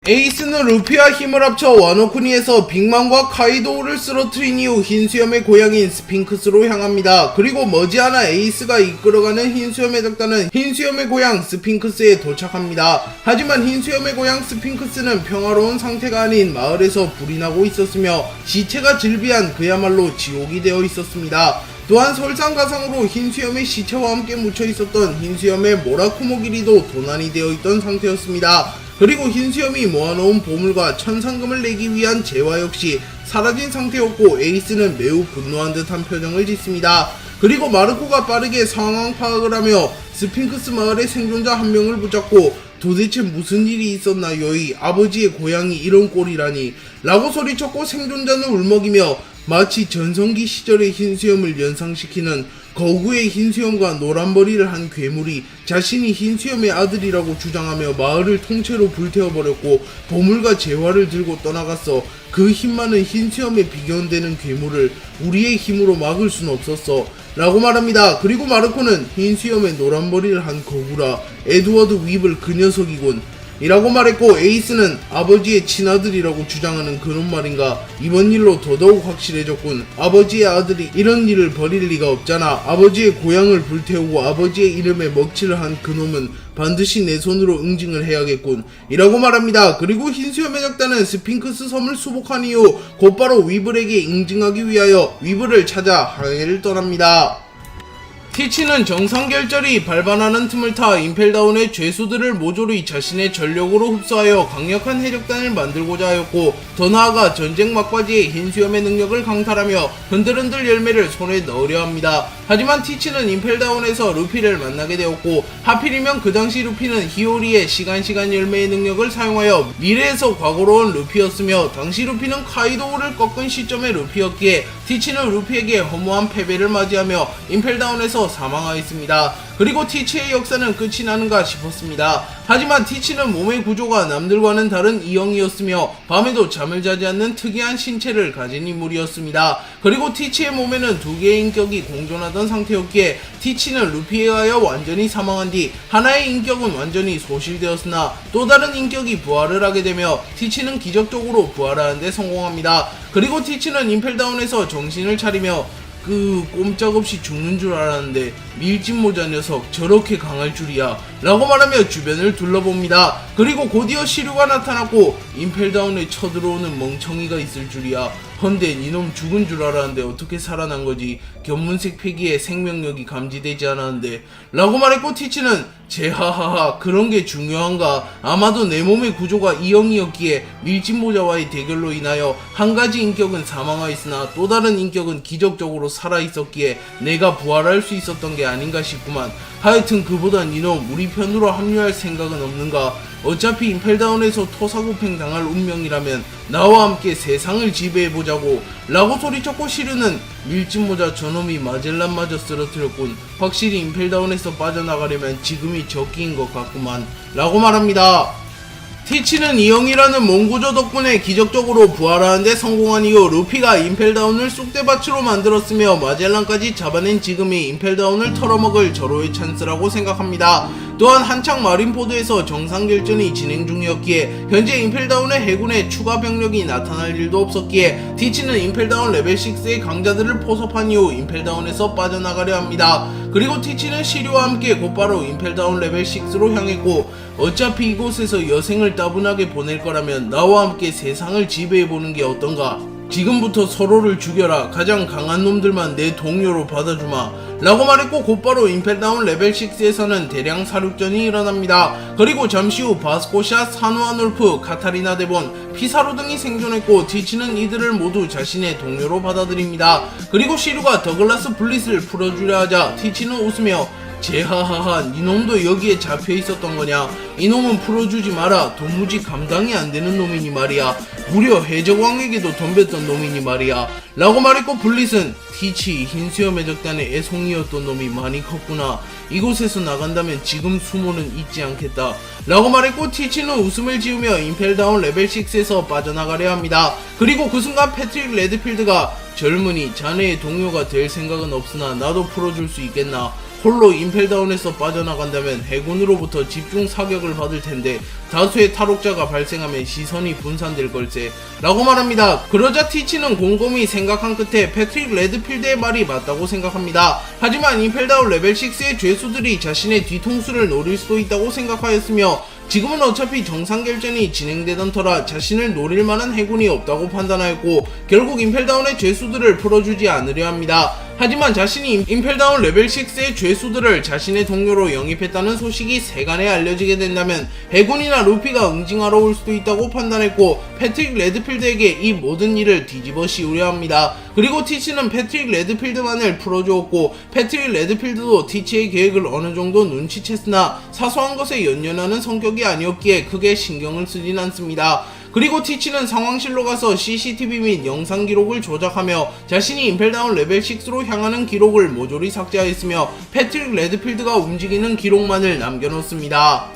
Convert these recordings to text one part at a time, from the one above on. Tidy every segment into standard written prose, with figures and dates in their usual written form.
에이스는 루피와 힘을 합쳐 와노쿠니에서 빅맘과 카이도우를 쓰러뜨린 이후 흰수염의 고향인 스핑크스로 향합니다. 그리고 머지않아 에이스가 이끌어가는 흰수염의 적단은 흰수염의 고향 스핑크스에 도착합니다. 하지만 흰수염의 고향 스핑크스는 평화로운 상태가 아닌 마을에서 불이 나고 있었으며 시체가 질비한 그야말로 지옥이 되어 있었습니다. 또한 설상가상으로 흰수염의 시체와 함께 묻혀 있었던 흰수염의 모라쿠모기리도 도난이 되어 있던 상태였습니다. 그리고 흰수염이 모아놓은 보물과 천상금을 내기 위한 재화 역시 사라진 상태였고 에이스는 매우 분노한 듯한 표정을 짓습니다. 그리고 마르코가 빠르게 상황 파악을 하며 스핑크스 마을의 생존자 한 명을 붙잡고 도대체 무슨 일이 있었나요? 이 아버지의 고향이 이런 꼴이라니 라고 소리쳤고 생존자는 울먹이며 마치 전성기 시절의 흰수염을 연상시키는 거구의 흰수염과 노란 머리를 한 괴물이 자신이 흰수염의 아들이라고 주장하며 마을을 통째로 불태워버렸고 보물과 재화를 들고 떠나갔어. 그 힘 많은 흰수염에 비견되는 괴물을 우리의 힘으로 막을 순 없었어 라고 말합니다. 그리고 마르코는 흰수염의 노란 머리를 한 거구라 에드워드 윕을 그 녀석이군 이라고 말했고 에이스는 아버지의 친아들이라고 주장하는 그런 말인가 이번 일로 더더욱 확실해졌군. 아버지의 아들이 이런 일을 벌일 리가 없잖아. 아버지의 고향을 불태우고 아버지의 이름에 먹칠을 한 그놈은 반드시 내 손으로 응징을 해야겠군 이라고 말합니다. 그리고 흰수염의 적단은 스핑크스 섬을 수복한 이후 곧바로 윕을에게 응징하기 위하여 윕을을 찾아 항해를 떠납니다. 티치는 정상결절이 발반하는 틈을 타 임펠다운의 죄수들을 모조리 자신의 전력으로 흡수하여 강력한 해적단을 만들고자 하였고 더 나아가 전쟁 막바지에 흰수염의 능력을 강탈하며 흔들흔들 열매를 손에 넣으려 합니다. 하지만 티치는 임펠다운에서 루피를 만나게 되었고 하필이면 그 당시 루피는 히오리의 시간 열매의 능력을 사용하여 미래에서 과거로 온 루피였으며 당시 루피는 카이도우를 꺾은 시점의 루피였기에 티치는 루피에게 허무한 패배를 맞이하며 임펠다운에서 사망하였습니다. 그리고 티치의 역사는 끝이 나는가 싶었습니다. 하지만 티치는 몸의 구조가 남들과는 다른 E형이었으며 밤에도 잠을 자지 않는 특이한 신체를 가진 인물이었습니다. 그리고 티치의 몸에는 두 개의 인격이 공존하던 상태였기에 티치는 루피에 의하여 완전히 사망한 뒤 하나의 인격은 완전히 소실되었으나 또 다른 인격이 부활을 하게 되며 티치는 기적적으로 부활하는 데 성공합니다. 그리고 티치는 임펠다운에서 정신을 차리며 꼼짝없이 죽는 줄 알았는데 밀짚모자 녀석 저렇게 강할 줄이야 라고 말하며 주변을 둘러봅니다. 그리고 곧이어 시류가 나타났고 임펠다운에 쳐들어오는 멍청이가 있을 줄이야. 헌데 니놈 죽은 줄 알았는데 어떻게 살아난 거지? 견문색 폐기에 생명력이 감지되지 않았는데 라고 말했고 티치는 제하하하 그런 게 중요한가? 아마도 내 몸의 구조가 E형이었기에 밀짚모자와의 대결로 인하여 한 가지 인격은 사망하였으나 또 다른 인격은 기적적으로 살아있었기에 내가 부활할 수 있었던 게 아닌가 싶구만. 하여튼 그보다 니놈 우리 편으로 합류할 생각은 없는가? 어차피 임펠다운에서 토사구팽 당할 운명이라면 나와 함께 세상을 지배해보자고 라고 소리쳤고 시류는 밀짚모자 저놈이 마젤란마저 쓰러뜨렸군. 확실히 임펠다운에서 빠져나가려면 지금이 적기인 것 같구만 라고 말합니다. 티치는 E형이라는 몽구조 덕분에 기적적으로 부활하는데 성공한 이후 루피가 임펠다운을 쑥대밭으로 만들었으며 마젤란까지 잡아낸 지금이 임펠다운을 털어먹을 절호의 찬스라고 생각합니다. 또한 한창 마린포드에서 정상결전이 진행 중이었기에 현재 임펠다운의 해군에 추가 병력이 나타날 일도 없었기에 티치는 임펠다운 레벨 6의 강자들을 포섭한 이후 임펠다운에서 빠져나가려 합니다. 그리고 티치는 시류와 함께 곧바로 임펠다운 레벨 6로 향했고 어차피 이곳에서 여생을 따분하게 보낼 거라면 나와 함께 세상을 지배해보는 게 어떤가? 지금부터 서로를 죽여라. 가장 강한 놈들만 내 동료로 받아주마 라고 말했고 곧바로 임펠다운 레벨 6에서는 대량 사륙전이 일어납니다. 그리고 잠시 후 바스코샷, 산우아놀프, 카타리나 데본, 피사로 등이 생존했고 티치는 이들을 모두 자신의 동료로 받아들입니다. 그리고 시류가 더글라스 블릿을 풀어주려 하자 티치는 웃으며 제하하하 니놈도 여기에 잡혀있었던 거냐? 이놈은 풀어주지 마라. 도무지 감당이 안되는 놈이니 말이야. 무려 해적왕에게도 덤볐던 놈이니 말이야 라고 말했고 블릿은 티치 흰수염의 적단의 애송이였던 놈이 많이 컸구나. 이곳에서 나간다면 지금 수모는 잊지 않겠다 라고 말했고 티치는 웃음을 지으며 임펠다운 레벨 6에서 빠져나가려 합니다. 그리고 그 순간 패트릭 레드필드가 젊은이 자네의 동료가 될 생각은 없으나 나도 풀어줄 수 있겠나? 홀로 임펠다운에서 빠져나간다면 해군으로부터 집중 사격을 받을 텐데 다수의 탈옥자가 발생하면 시선이 분산될 걸세 라고 말합니다. 그러자 티치는 곰곰이 생각한 끝에 패트릭 레드필드의 말이 맞다고 생각합니다. 하지만 임펠다운 레벨 6의 죄수들이 자신의 뒤통수를 노릴 수도 있다고 생각하였으며 지금은 어차피 정상결전이 진행되던 터라 자신을 노릴 만한 해군이 없다고 판단하였고 결국 임펠다운의 죄수들을 풀어주지 않으려 합니다. 하지만 자신이 임펠다운 레벨 6의 죄수들을 자신의 동료로 영입했다는 소식이 세간에 알려지게 된다면 해군이나 루피가 응징하러 올 수도 있다고 판단했고 패트릭 레드필드에게 이 모든 일을 뒤집어 씌우려 합니다. 그리고 티치는 패트릭 레드필드만을 풀어주었고 패트릭 레드필드도 티치의 계획을 어느 정도 눈치챘으나 사소한 것에 연연하는 성격이 아니었기에 크게 신경을 쓰진 않습니다. 그리고 티치는 상황실로 가서 CCTV 및 영상 기록을 조작하며 자신이 임펠다운 레벨 6로 향하는 기록을 모조리 삭제하였으며 패트릭 레드필드가 움직이는 기록만을 남겨놓습니다.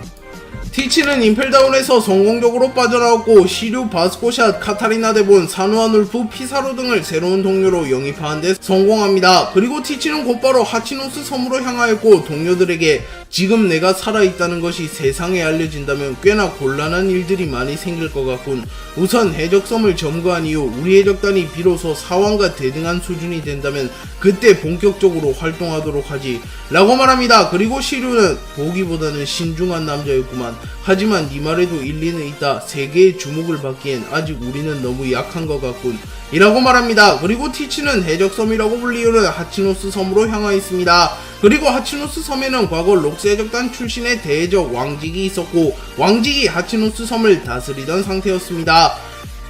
티치는 임펠다운에서 성공적으로 빠져나왔고 시류, 바스코샷, 카타리나 데본, 사누아눌프, 피사로 등을 새로운 동료로 영입하는 데 성공합니다. 그리고 티치는 곧바로 하치노스 섬으로 향하였고 동료들에게 지금 내가 살아있다는 것이 세상에 알려진다면 꽤나 곤란한 일들이 많이 생길 것 같군. 우선 해적섬을 점거한 이후 우리 해적단이 비로소 사왕과 대등한 수준이 된다면 그때 본격적으로 활동하도록 하지 라고 말합니다. 그리고 시류는 보기보다는 신중한 남자였구만. 하지만 네 말에도 일리는 있다. 세계의 주목을 받기엔 아직 우리는 너무 약한 것 같군 이라고 말합니다. 그리고 티치는 해적섬이라고 불리우는 하치노스 섬으로 향하였습니다. 그리고 하치노스 섬에는 과거 록스 해적단 출신의 대해적 왕직이 있었고 왕직이 하치노스 섬을 다스리던 상태였습니다.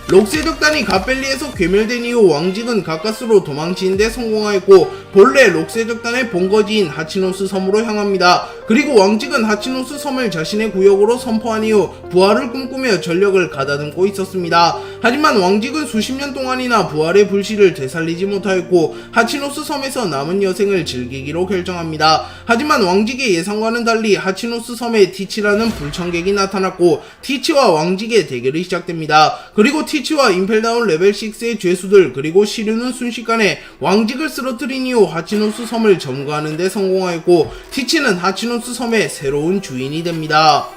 록스 해적단이 갓벨리에서 괴멸된 이후 왕직은 가까스로 도망치는 데 성공하였고 본래 록스 해적단의 본거지인 하치노스 섬으로 향합니다. 그리고 왕직은 하치노스 섬을 자신의 구역으로 선포한 이후 부활을 꿈꾸며 전력을 가다듬고 있었습니다. 하지만 왕직은 수십 년 동안이나 부활의 불씨를 되살리지 못하였고 하치노스 섬에서 남은 여생을 즐기기로 결정합니다. 하지만 왕직의 예상과는 달리 하치노스 섬에 티치라는 불청객이 나타났고 티치와 왕직의 대결이 시작됩니다. 그리고 티치와 임펠다운 레벨 6의 죄수들 그리고 시류는 순식간에 왕직을 쓰러뜨린 이후 하치노스 섬을 점거하는 데 성공하였고 티치는 하치노스 섬의 새로운 주인이 됩니다.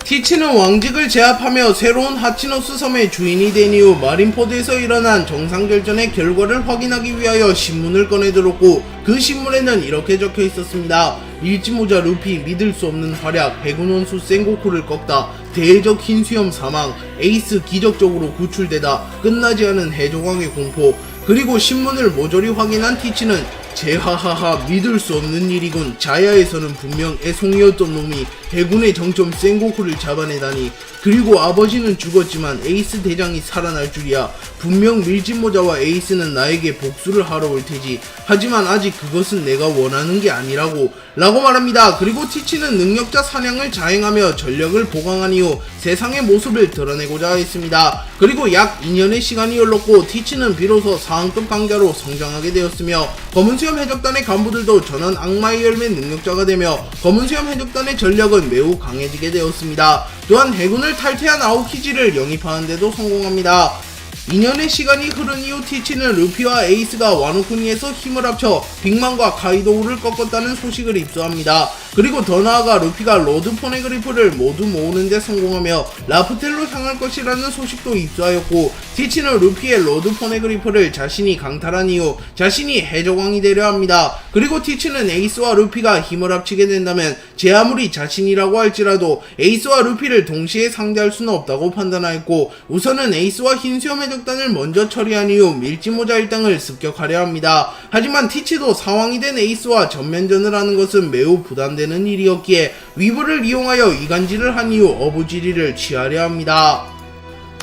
티치는 왕직을 제압하며 새로운 하치노스 섬의 주인이 된 이후 마린포드에서 일어난 정상결전의 결과를 확인하기 위하여 신문을 꺼내들었고 그 신문에는 이렇게 적혀 있었습니다. 일지모자 루피 믿을 수 없는 활약, 해군 원수 센고쿠를 꺾다, 대해적 흰수염 사망, 에이스 기적적으로 구출되다, 끝나지 않은 해적왕의 공포. 그리고 신문을 모조리 확인한 티치는 제하하하 믿을 수 없는 일이군. 자야에서는 분명 애송이었던 놈이 해군의 정점 센고쿠를 잡아내다니. 그리고 아버지는 죽었지만 에이스 대장이 살아날 줄이야. 분명 밀짚모자와 에이스는 나에게 복수를 하러 올 테지. 하지만 아직 그것은 내가 원하는 게 아니라고 라고 말합니다. 그리고 티치는 능력자 사냥을 자행하며 전력을 보강한 이후 세상의 모습을 드러내고자 했습니다. 그리고 약 2년의 시간이 흘렀고 티치는 비로소 상급 강자로 성장하게 되었으며 검은수염 해적단의 간부들도 전원 악마의 열매 능력자가 되며 검은수염 해적단의 전력은 매우 강해지게 되었습니다. 또한 해군을 탈퇴한 아오키지를 영입하는 데도 성공합니다. 2년의 시간이 흐른 이후 티치는 루피와 에이스가 와노쿠니에서 힘을 합쳐 빅맘과 카이도우를 꺾었다는 소식을 입수합니다. 그리고 더 나아가 루피가 로드 포네그리프를 모두 모으는 데 성공하며 라프텔로 향할 것이라는 소식도 입수하였고 티치는 루피의 로드 포네그리프를 자신이 강탈한 이후 자신이 해적왕이 되려 합니다. 그리고 티치는 에이스와 루피가 힘을 합치게 된다면 제 아무리 자신이라고 할지라도 에이스와 루피를 동시에 상대할 수는 없다고 판단하였고 우선은 에이스와 흰수염 해적단을 먼저 처리한 이후 밀짚모자 일당을 습격하려 합니다. 하지만 티치도 사왕이 된 에이스와 전면전을 하는 것은 매우 부담되는 일이었기에 위브를 이용하여 이간질을 한 이후 어부지리를 취하려 합니다.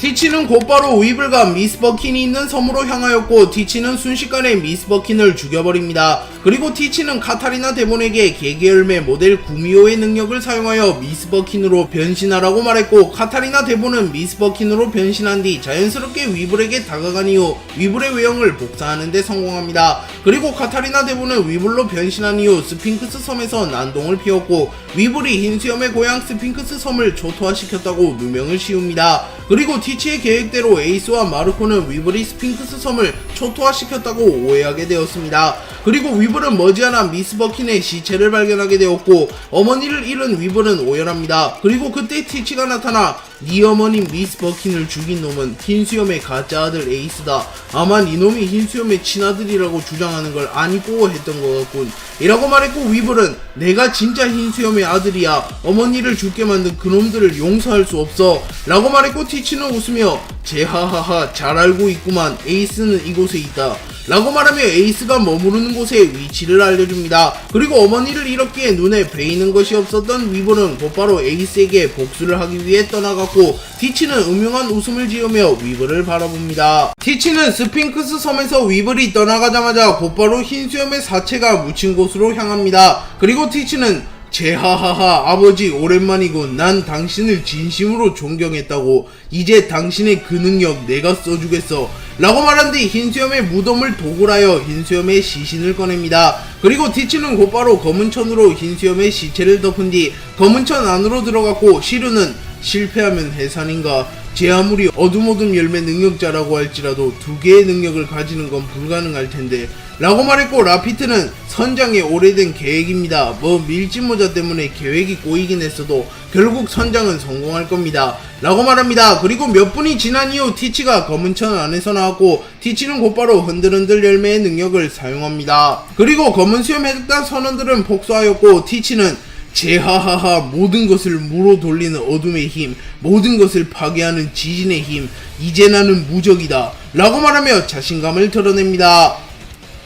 티치는 곧바로 위블과 미스 버킨이 있는 섬으로 향하였고 티치는 순식간에 미스 버킨을 죽여버립니다. 그리고 티치는 카타리나 데본에게 개개열매 모델 구미호의 능력을 사용하여 미스 버킨으로 변신하라고 말했고 카타리나 데본은 미스 버킨으로 변신한 뒤 자연스럽게 위블에게 다가간 이후 위블의 외형을 복사하는 데 성공합니다. 그리고 카타리나 데본은 위블로 변신한 이후 스핑크스 섬에서 난동을 피웠고 위블이 흰수염의 고향 스핑크스 섬을 초토화시켰다고 누명을 씌웁니다. 그리고 티치의 계획대로 에이스와 마르코는 위블이 스핑크스 섬을 초토화시켰다고 오해하게 되었습니다. 그리고 위블은 머지않아 미스 버킨의 시체를 발견하게 되었고 어머니를 잃은 위블은 오열합니다. 그리고 그때 티치가 나타나 네 어머님 미스 버킨을 죽인 놈은 흰수염의 가짜 아들 에이스다. 아마 이놈이 흰수염의 친아들이라고 주장하는 걸 안 잊고 했던 것 같군. 이라고 말했고 위블은 내가 진짜 흰수염의 아들이야. 어머니를 죽게 만든 그놈들을 용서할 수 없어. 라고 말했고 티치는 웃으며 제하하하 잘 알고 있구만. 에이스는 이곳에 있다. 라고 말하며 에이스가 머무르는 곳의 위치를 알려줍니다. 그리고 어머니를 잃었기에 눈에 베이는 것이 없었던 위블은 곧바로 에이스에게 복수를 하기 위해 떠나갔고 티치는 음흉한 웃음을 지으며 위블을 바라봅니다. 티치는 스핑크스 섬에서 위블이 떠나가자마자 곧바로 흰수염의 사체가 묻힌 곳으로 향합니다. 그리고 티치는 제하하하 아버지 오랜만이군. 난 당신을 진심으로 존경했다고. 이제 당신의 그 능력 내가 써주겠어. 라고 말한 뒤 흰수염의 무덤을 도굴하여 흰수염의 시신을 꺼냅니다. 그리고 티치는 곧바로 검은 천으로 흰수염의 시체를 덮은 뒤 검은 천 안으로 들어갔고 시루는 실패하면 해산인가? 제 아무리 어둠 열매 능력자라고 할지라도 두 개의 능력을 가지는 건 불가능할 텐데 라고 말했고 라피트는 선장의 오래된 계획입니다. 뭐 밀짚모자 때문에 계획이 꼬이긴 했어도 결국 선장은 성공할 겁니다. 라고 말합니다. 그리고 몇 분이 지난 이후 티치가 검은천 안에서 나왔고 티치는 곧바로 흔들흔들 열매의 능력을 사용합니다. 그리고 검은수염 해적단 선원들은 폭소하였고 티치는 제하하하 모든 것을 무로 돌리는 어둠의 힘, 모든 것을 파괴하는 지진의 힘, 이제 나는 무적이다 라고 말하며 자신감을 드러냅니다.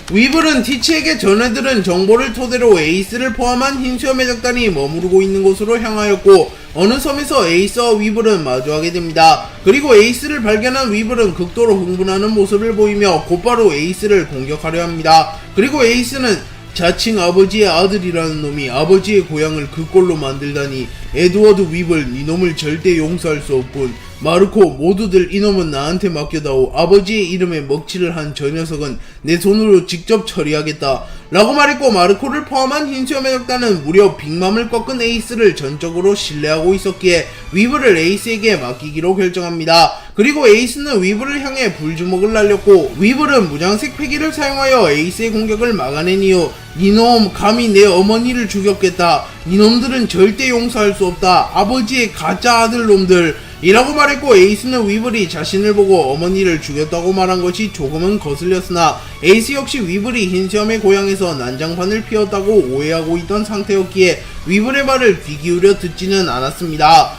위블은 티치에게 전해들은 정보를 토대로 에이스를 포함한 흰수염 해적단이 머무르고 있는 곳으로 향하였고 어느 섬에서 에이스와 위블은 마주하게 됩니다. 그리고 에이스를 발견한 위블은 극도로 흥분하는 모습을 보이며 곧바로 에이스를 공격하려 합니다. 그리고 에이스는 자칭 아버지의 아들이라는 놈이 아버지의 고향을 그 꼴로 만들다니 에드워드 위블 이놈을 절대 용서할 수 없군. 마르코 모두들 이놈은 나한테 맡겨다오. 아버지의 이름에 먹칠을 한 저 녀석은 내 손으로 직접 처리하겠다 라고 말했고 마르코를 포함한 흰수염 해적단은 무려 빅맘을 꺾은 에이스를 전적으로 신뢰하고 있었기에 위블을 에이스에게 맡기기로 결정합니다. 그리고 에이스는 위블을 향해 불주먹을 날렸고 위블은 무장색 패기를 사용하여 에이스의 공격을 막아낸 이후 니놈 감히 내 어머니를 죽였겠다. 니놈들은 절대 용서할 수 없다. 아버지의 가짜 아들놈들 이라고 말했고 에이스는 위블이 자신을 보고 어머니를 죽였다고 말한 것이 조금은 거슬렸으나 에이스 역시 위블이 흰수염의 고향에서 난장판을 피웠다고 오해하고 있던 상태였기에 위블의 말을 귀 기울여 듣지는 않았습니다.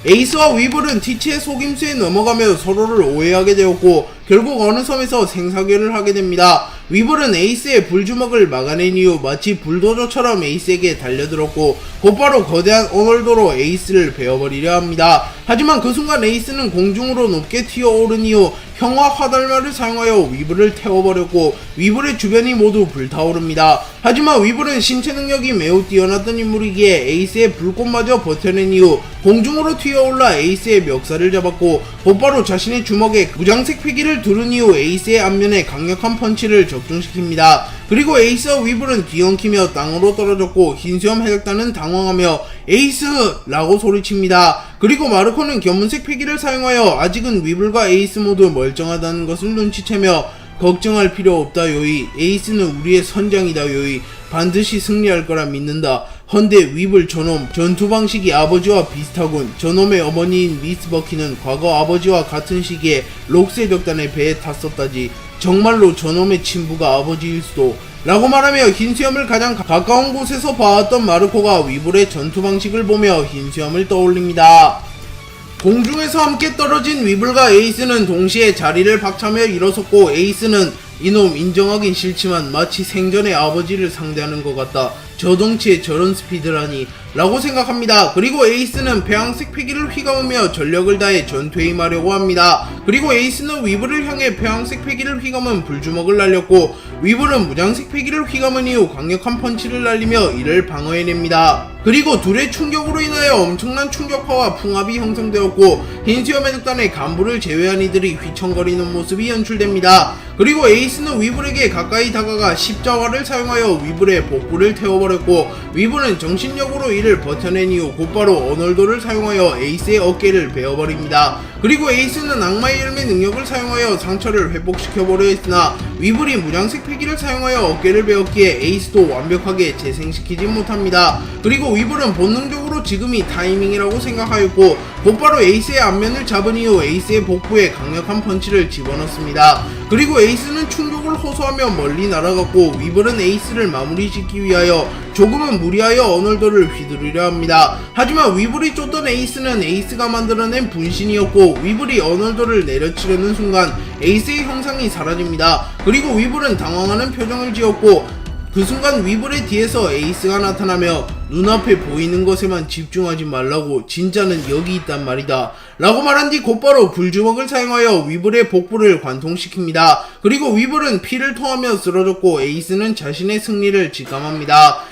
에이스와 위블은 티치의 속임수에 넘어가며 서로를 오해하게 되었고 결국 어느 섬에서 생사결을 하게 됩니다. 위블은 에이스의 불주먹을 막아낸 이후 마치 불도저처럼 에이스에게 달려들었고 곧바로 거대한 오널도로 에이스를 베어버리려 합니다. 하지만 그 순간 에이스는 공중으로 높게 튀어오른 이후 형화 화달마를 사용하여 위블을 태워버렸고 위블의 주변이 모두 불타오릅니다. 하지만 위블은 신체 능력이 매우 뛰어났던 인물이기에 에이스의 불꽃마저 버텨낸 이후 공중으로 튀어올라 에이스의 멱살을 잡았고 곧바로 자신의 주먹에 무장색 패기를 두른 이후 에이스의 앞면에 강력한 펀치를 적중시킵니다. 그리고 에이스와 위블은 뒤엉키며 땅으로 떨어졌고 흰수염 해적단은 당황하며 에이스! 라고 소리칩니다. 그리고 마르코는 검은색 패기를 사용하여 아직은 위블과 에이스 모두 멀쩡하다는 것을 눈치채며 걱정할 필요 없다 요이. 에이스는 우리의 선장이다 요이. 반드시 승리할 거라 믿는다. 헌데 위블 저놈 전투 방식이 아버지와 비슷하군. 저놈의 어머니인 미스 버키는 과거 아버지와 같은 시기에 록스 해적단의 배에 탔었다지. 정말로 저놈의 친부가 아버지일 수도. 라고 말하며 흰수염을 가장 가까운 곳에서 봐왔던 마르코가 위블의 전투 방식을 보며 흰수염을 떠올립니다. 공중에서 함께 떨어진 위블과 에이스는 동시에 자리를 박차며 일어섰고 에이스는 이놈 인정하긴 싫지만 마치 생전의 아버지를 상대하는 것 같다. 저 덩치에 저런 스피드라니 라고 생각합니다. 그리고 에이스는 배양색 패기를 휘감으며 전력을 다해 전투에 임하려고 합니다. 그리고 에이스는 위블을 향해 배양색 패기를 휘감은 불주먹을 날렸고 위블은 무장색 패기를 휘감은 이후 강력한 펀치를 날리며 이를 방어해냅니다. 그리고 둘의 충격으로 인하여 엄청난 충격파와 풍압이 형성되었고 흰수염 해적단의 간부를 제외한 이들이 휘청거리는 모습이 연출됩니다. 그리고 에이스는 위블에게 가까이 다가가 십자화를 사용하여 위블의 복부를 태워버렸고 위블은 정신력으로 이를 버텨낸 이후 곧바로 어널도를 사용하여 에이스의 어깨를 베어버립니다. 그리고 에이스는 악마의 열매 능력을 사용하여 상처를 회복시켜보려 했으나 위블이 무장색 패기를 사용하여 어깨를 베었기에 에이스도 완벽하게 재생시키지 못합니다. 그리고 위블은 본능적으로 지금이 타이밍이라고 생각하였고 곧바로 에이스의 앞면을 잡은 이후 에이스의 복부에 강력한 펀치를 집어넣습니다. 그리고 에이스는 충격을 호소하며 멀리 날아갔고 위블은 에이스를 마무리짓기 위하여 조금은 무리하여 어널더를 휘두르려 합니다. 하지만 위블이 쫓던 에이스는 에이스가 만들어낸 분신이었고 위블이 어널더를 내려치려는 순간 에이스의 형상이 사라집니다. 그리고 위블은 당황하는 표정을 지었고 그 순간 위블의 뒤에서 에이스가 나타나며 눈앞에 보이는 것에만 집중하지 말라고, 진짜는 여기 있단 말이다 라고 말한 뒤 곧바로 불주먹을 사용하여 위블의 복부를 관통시킵니다. 그리고 위블은 피를 토하며 쓰러졌고 에이스는 자신의 승리를 직감합니다.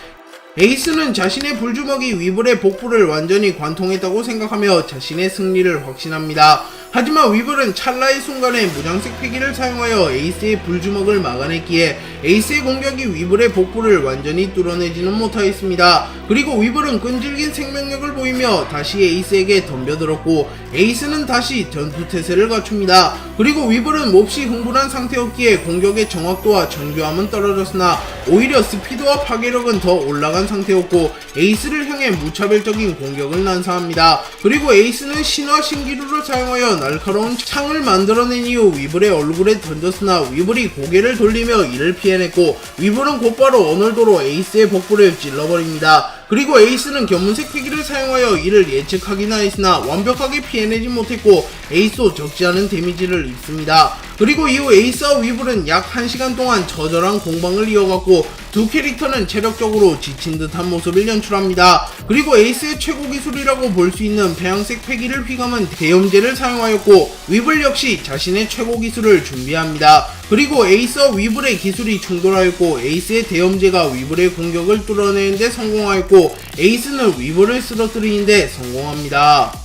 에이스는 자신의 불주먹이 위블의 복부를 완전히 관통했다고 생각하며 자신의 승리를 확신합니다. 하지만 위블은 찰나의 순간에 무장색 패기를 사용하여 에이스의 불주먹을 막아냈기에 에이스의 공격이 위블의 복부를 완전히 뚫어내지는 못하였습니다. 그리고 위블은 끈질긴 생명력을 보이며 다시 에이스에게 덤벼들었고 에이스는 다시 전투태세를 갖춥니다. 그리고 위블은 몹시 흥분한 상태였기에 공격의 정확도와 정교함은 떨어졌으나 오히려 스피드와 파괴력은 더 올라간 상태였고 에이스를 향해 무차별적인 공격을 난사합니다. 그리고 에이스는 신화 신기루를 사용하여 날카로운 창을 만들어낸 이후 위블의 얼굴에 던졌으나 위블이 고개를 돌리며 이를 피해냈고 위블은 곧바로 어널더로 에이스의 복부를 찔러버립니다. 그리고 에이스는 견문색 패기를 사용하여 이를 예측하기나 했으나 완벽하게 피해내지 못했고 에이스도 적지 않은 데미지를 입습니다. 그리고 이후 에이스와 위블은 약 1시간 동안 처절한 공방을 이어갔고 두 캐릭터는 체력적으로 지친 듯한 모습을 연출합니다. 그리고 에이스의 최고 기술이라고 볼 수 있는 배양색 패기를 휘감은 대염제를 사용하였고 위블 역시 자신의 최고 기술을 준비합니다. 그리고 에이스와 위블의 기술이 충돌하였고 에이스의 대염제가 위블의 공격을 뚫어내는데 성공하였고 에이스는 위블을 쓰러뜨리는데 성공합니다.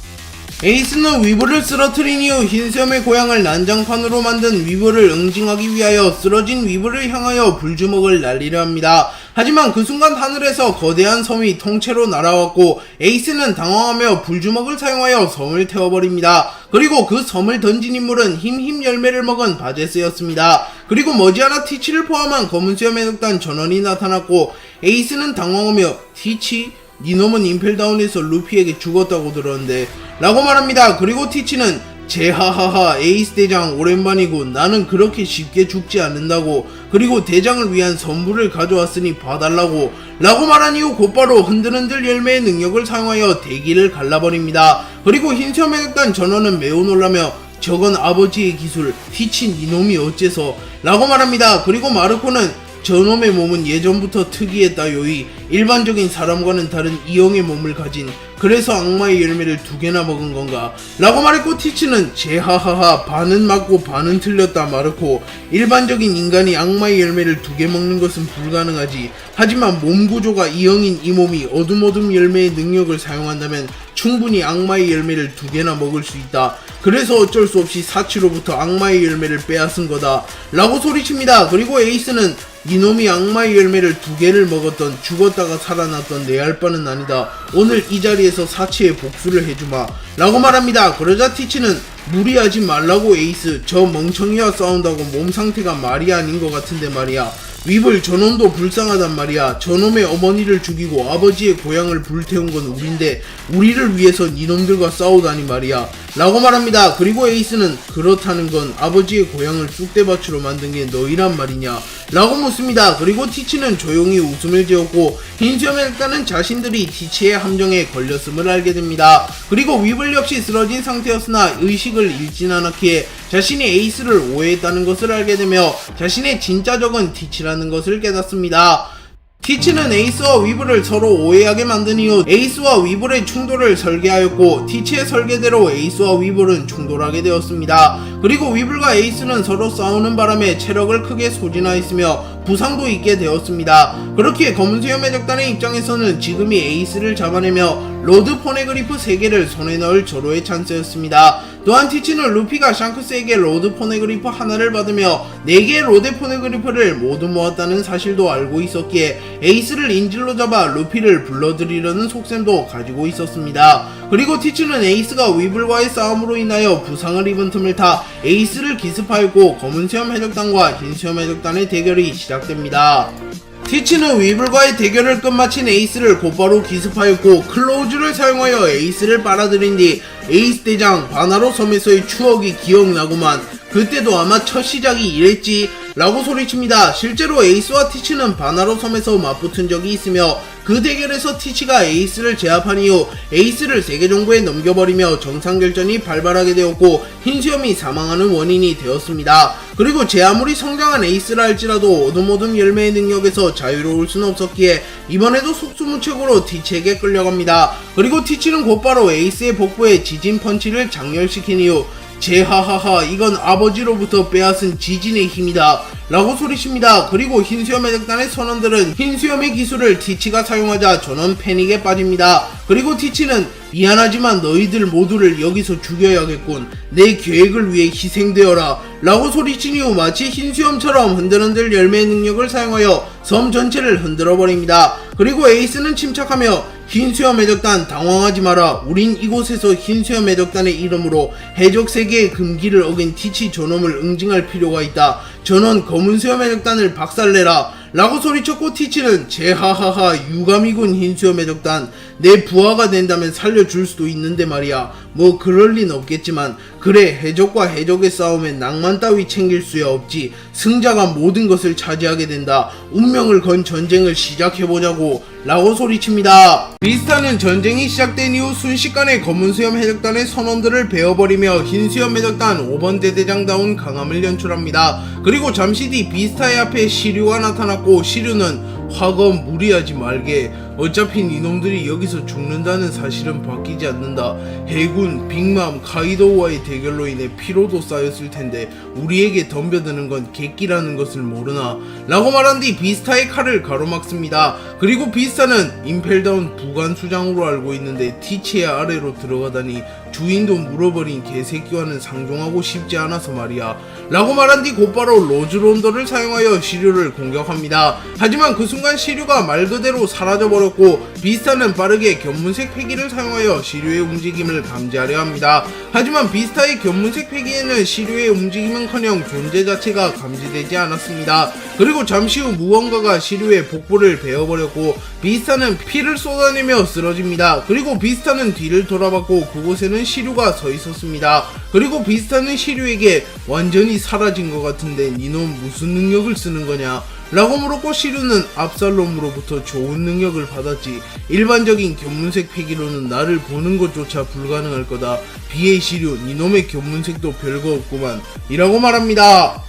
에이스는 위블을 쓰러뜨린 이후 흰수염의 고향을 난장판으로 만든 위블을 응징하기 위하여 쓰러진 위블을 향하여 불주먹을 날리려 합니다. 하지만 그 순간 하늘에서 거대한 섬이 통째로 날아왔고 에이스는 당황하며 불주먹을 사용하여 섬을 태워버립니다. 그리고 그 섬을 던진 인물은 힘힘 열매를 먹은 바제스였습니다. 그리고 머지않아 티치를 포함한 검은수염 해독단 전원이 나타났고 에이스는 당황하며 티치? 니놈은 임펠다운에서 루피에게 죽었다고 들었는데 라고 말합니다. 그리고 티치는 제하하하 에이스 대장 오랜만이고 나는 그렇게 쉽게 죽지 않는다고, 그리고 대장을 위한 선물을 가져왔으니 봐달라고 라고 말한 이후 곧바로 흔들흔들 열매의 능력을 사용하여 대기를 갈라버립니다. 그리고 흰수염 해독단 전원은 매우 놀라며 저건 아버지의 기술, 티치 니놈이 어째서 라고 말합니다. 그리고 마르코는 저놈의 몸은 예전부터 특이했다 요이, 일반적인 사람과는 다른 이형의 몸을 가진, 그래서 악마의 열매를 2개나 먹은 건가 라고 말했고 티치는 제하하하 반은 맞고 반은 틀렸다 마르코, 일반적인 인간이 악마의 열매를 2개 먹는 것은 불가능하지, 하지만 몸 구조가 이형인 이 몸이 어둠어둠 열매의 능력을 사용한다면 충분히 악마의 열매를 2개나 먹을 수 있다. 그래서 어쩔 수 없이 사치로부터 악마의 열매를 빼앗은 거다 라고 소리칩니다. 그리고 에이스는 이놈이 악마의 열매를 2개를 먹었던, 죽었다가 살아났던 내 알 바는 아니다. 오늘 이 자리에서 사치의 복수를 해주마 라고 말합니다. 그러자 티치는 무리하지 말라고 에이스, 저 멍청이와 싸운다고 몸 상태가 말이 아닌 것 같은데 말이야. 위블 저놈도 불쌍하단 말이야. 저놈의 어머니를 죽이고 아버지의 고향을 불태운 건 우린데 우리를 위해서 이놈들과 싸우다니 말이야 라고 말합니다. 그리고 에이스는 그렇다는 건 아버지의 고향을 쑥대밭으로 만든 게 너희란 말이냐 라고 묻습니다. 그리고 티치는 조용히 웃음을 지었고 흰수염 일단은 자신들이 티치의 함정에 걸렸음을 알게 됩니다. 그리고 위블 역시 쓰러진 상태였으나 의식을 잃진 않았기에 자신이 에이스를 오해했다는 것을 알게 되며 자신의 진짜 적은 티치라는 것을 깨닫습니다. 티치는 에이스와 위블을 서로 오해하게 만든 이후 에이스와 위블의 충돌을 설계하였고 티치의 설계대로 에이스와 위블은 충돌하게 되었습니다. 그리고 위블과 에이스는 서로 싸우는 바람에 체력을 크게 소진하였으며 부상도 입게 되었습니다. 그렇기에 검은수염 해적단의 입장에서는 지금이 에이스를 잡아내며 로드 포네그리프 3개를 손에 넣을 절호의 찬스였습니다. 또한 티치는 루피가 샹크스에게 로드 포네그리프 하나를 받으며 4개의 로드 포네그리프를 모두 모았다는 사실도 알고 있었기에 에이스를 인질로 잡아 루피를 불러들이려는 속셈도 가지고 있었습니다. 그리고 티치는 에이스가 위블과의 싸움으로 인하여 부상을 입은 틈을 타 에이스를 기습하였고 검은 수염 해적단과 흰 수염 해적단의 대결이 시작됩니다. 티치는 위블과의 대결을 끝마친 에이스를 곧바로 기습하였고 클로우즈를 사용하여 에이스를 빨아들인 뒤 에이스 대장 바나로 섬에서의 추억이 기억나구만. 그때도 아마 첫 시작이 이랬지 라고 소리칩니다. 실제로 에이스와 티치는 바나로 섬에서 맞붙은 적이 있으며 그 대결에서 티치가 에이스를 제압한 이후 에이스를 세계 정부에 넘겨버리며 정상결전이 발발하게 되었고 흰수염이 사망하는 원인이 되었습니다. 그리고 제 아무리 성장한 에이스라 할지라도 오둠오둠 열매의 능력에서 자유로울 수는 없었기에 이번에도 속수무책으로 티치에게 끌려갑니다. 그리고 티치는 곧바로 에이스의 복부에 지진 펀치를 장렬시킨 이후 제하하하 이건 아버지로부터 빼앗은 지진의 힘이다 라고 소리칩니다. 그리고 흰수염 해적단의 선원들은 흰수염의 기술을 티치가 사용하자 전원 패닉에 빠집니다. 그리고 티치는 미안하지만 너희들 모두를 여기서 죽여야겠군. 내 계획을 위해 희생되어라 라고 소리친 이후 마치 흰수염처럼 흔들흔들 열매의 능력을 사용하여 섬 전체를 흔들어버립니다. 그리고 에이스는 침착하며 흰수염 해적단 당황하지 마라. 우린 이곳에서 흰수염 해적단의 이름으로 해적세계의 금기를 어긴 티치 저놈을 응징할 필요가 있다. 전원 검은수염 해적단을 박살내라 라고 소리쳤고 티치는 제하하하 유감이군 흰수염 해적단. 내 부하가 된다면 살려줄 수도 있는데 말이야. 뭐 그럴 린 없겠지만 그래 해적과 해적의 싸움에 낭만 따위 챙길 수야 없지. 승자가 모든 것을 차지하게 된다. 운명을 건 전쟁을 시작해보자고 라고 소리칩니다. 비스타는 전쟁이 시작된 이후 순식간에 검은수염 해적단의 선원들을 베어버리며 흰수염 해적단 5번 대대장다운 강함을 연출합니다. 그리고 잠시 뒤 비스타의 앞에 시류가 나타났고 시류는 화검 무리하지 말게. 어차피 이놈들이 여기서 죽는다는 사실은 바뀌지 않는다. 해군, 빅맘, 카이도우와의 대결로 인해 피로도 쌓였을 텐데 우리에게 덤벼드는 건 객기라는 것을 모르나 라고 말한 뒤 비스타의 칼을 가로막습니다. 그리고 비스타는 임펠다운 부관수장으로 알고 있는데 티치의 아래로 들어가다니 주인도 물어버린 개새끼와는 상종하고 싶지 않아서 말이야 라고 말한 뒤 곧바로 로즈론더를 사용하여 시류를 공격합니다. 하지만 그 순간 시류가 말 그대로 사라져버렸고 비스타는 빠르게 견문색 패기를 사용하여 시류의 움직임을 감지하려 합니다. 하지만 비스타의 견문색 패기에는 시류의 움직임은커녕 존재 자체가 감지되지 않았습니다. 그리고 잠시 후 무언가가 시류의 복부를 베어버렸고 비스타는 피를 쏟아내며 쓰러집니다. 그리고 비스타는 뒤를 돌아봤고 그곳에는 시류가 서 있었습니다. 그리고 비스타는 시류에게 완전히 사라진 것 같은데 니놈 무슨 능력을 쓰는 거냐 라고 물었고 시류는 압살롬으로부터 좋은 능력을 받았지. 일반적인 견문색 패기로는 나를 보는 것조차 불가능할 거다. 비의 시류 니놈의 견문색도 별거 없구만 이라고 말합니다.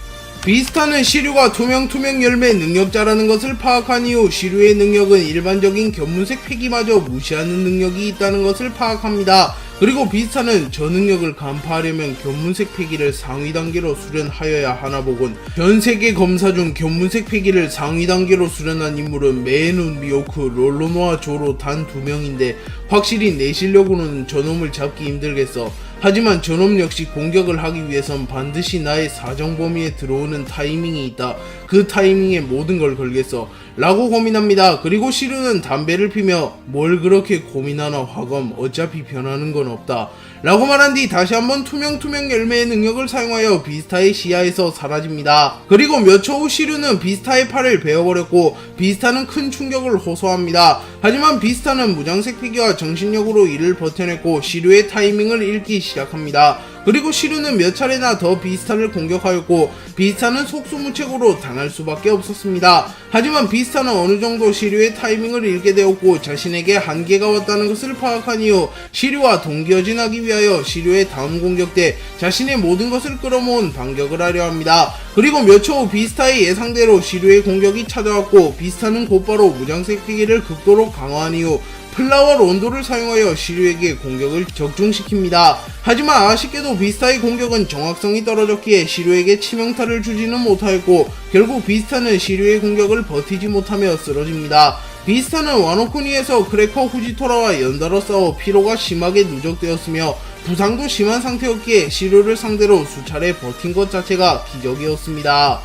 비스타는 시류가 투명 열매 능력자라는 것을 파악한 이후 시류의 능력은 일반적인 견문색 패기마저 무시하는 능력이 있다는 것을 파악합니다. 그리고 비스타는 저 능력을 간파하려면 견문색 패기를 상위 단계로 수련하여야 하나 보군. 전 세계 검사 중 견문색 패기를 상위 단계로 수련한 인물은 메에눈, 미오크, 롤로노아, 조로 단 2명인데 확실히 내 실력으로는 저놈을 잡기 힘들겠어. 하지만 저놈 역시 공격을 하기 위해선 반드시 나의 사정 범위에 들어오는 타이밍이 있다. 그 타이밍에 모든 걸 걸겠어 라고 고민합니다. 그리고 시류는 담배를 피며 뭘 그렇게 고민하나 화검 어차피 변하는 건 없다 라고 말한 뒤 다시 한번 투명 열매의 능력을 사용하여 비스타의 시야에서 사라집니다. 그리고 몇 초 후 시류는 비스타의 팔을 베어버렸고 비스타는 큰 충격을 호소합니다. 하지만 비스타는 무장색 패기와 정신력으로 이를 버텨냈고 시류의 타이밍을 읽기 시작합니다. 그리고 시류는 몇 차례나 더 비스타를 공격하였고 비스타는 속수무책으로 당할 수밖에 없었습니다. 하지만 비스타는 어느 정도 시류의 타이밍을 읽게 되었고 자신에게 한계가 왔다는 것을 파악한 이후 시류와 동기어진하기 위하여 시류의 다음 공격 때 자신의 모든 것을 끌어모은 반격을 하려 합니다. 그리고 몇 초 후 비스타의 예상대로 시류의 공격이 찾아왔고 비스타는 곧바로 무장색 패기를 극도로 강화한 이후 플라워 론도를 사용하여 시류에게 공격을 적중시킵니다. 하지만 아쉽게도 비스타의 공격은 정확성이 떨어졌기에 시류에게 치명타를 주지는 못하였고 결국 비스타는 시류의 공격을 버티지 못하며 쓰러집니다. 비스타는 와노쿠니에서 크래커 후지토라와 연달아 싸워 피로가 심하게 누적되었으며 부상도 심한 상태였기에 시류를 상대로 수차례 버틴 것 자체가 기적이었습니다.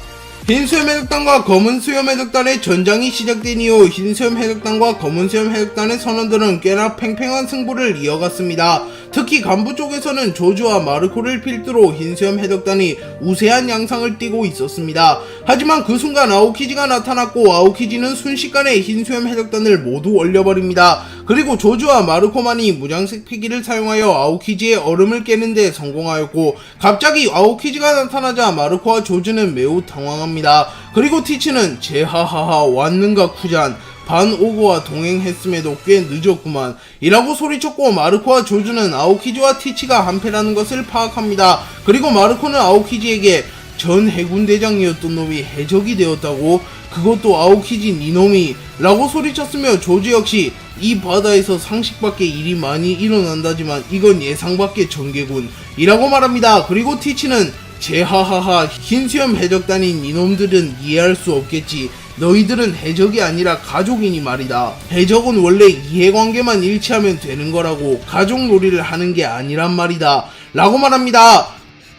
흰수염 해적단과 검은수염 해적단의 전장이 시작된 이후 흰수염 해적단과 검은수염 해적단의 선원들은 꽤나 팽팽한 승부를 이어갔습니다. 특히 간부 쪽에서는 조주와 마르코를 필두로 흰수염 해적단이 우세한 양상을 띠고 있었습니다. 하지만 그 순간 아오키지가 나타났고 아오키지는 순식간에 흰수염 해적단을 모두 얼려버립니다. 그리고 조주와 마르코만이 무장색 패기를 사용하여 아오키지의 얼음을 깨는데 성공하였고, 갑자기 아오키지가 나타나자 마르코와 조주는 매우 당황합니다. 그리고 티치는 제하하하 왔는가 쿠잔, 반 오고와 동행했음에도 꽤 늦었구만 이라고 소리쳤고, 마르코와 조주는 아오키지와 티치가 한패라는 것을 파악합니다. 그리고 마르코는 아오키지에게 전 해군대장이었던 놈이 해적이 되었다고? 그것도 아오키지 니놈이? 라고 소리쳤으며, 조주 역시 이 바다에서 상식밖에 일이 많이 일어난다지만 이건 예상밖의 전개군 이라고 말합니다. 그리고 티치는 제하하하 흰수염 해적단인 이놈들은 이해할 수 없겠지. 너희들은 해적이 아니라 가족이니 말이다. 해적은 원래 이해관계만 일치하면 되는 거라고, 가족놀이를 하는 게 아니란 말이다. 라고 말합니다.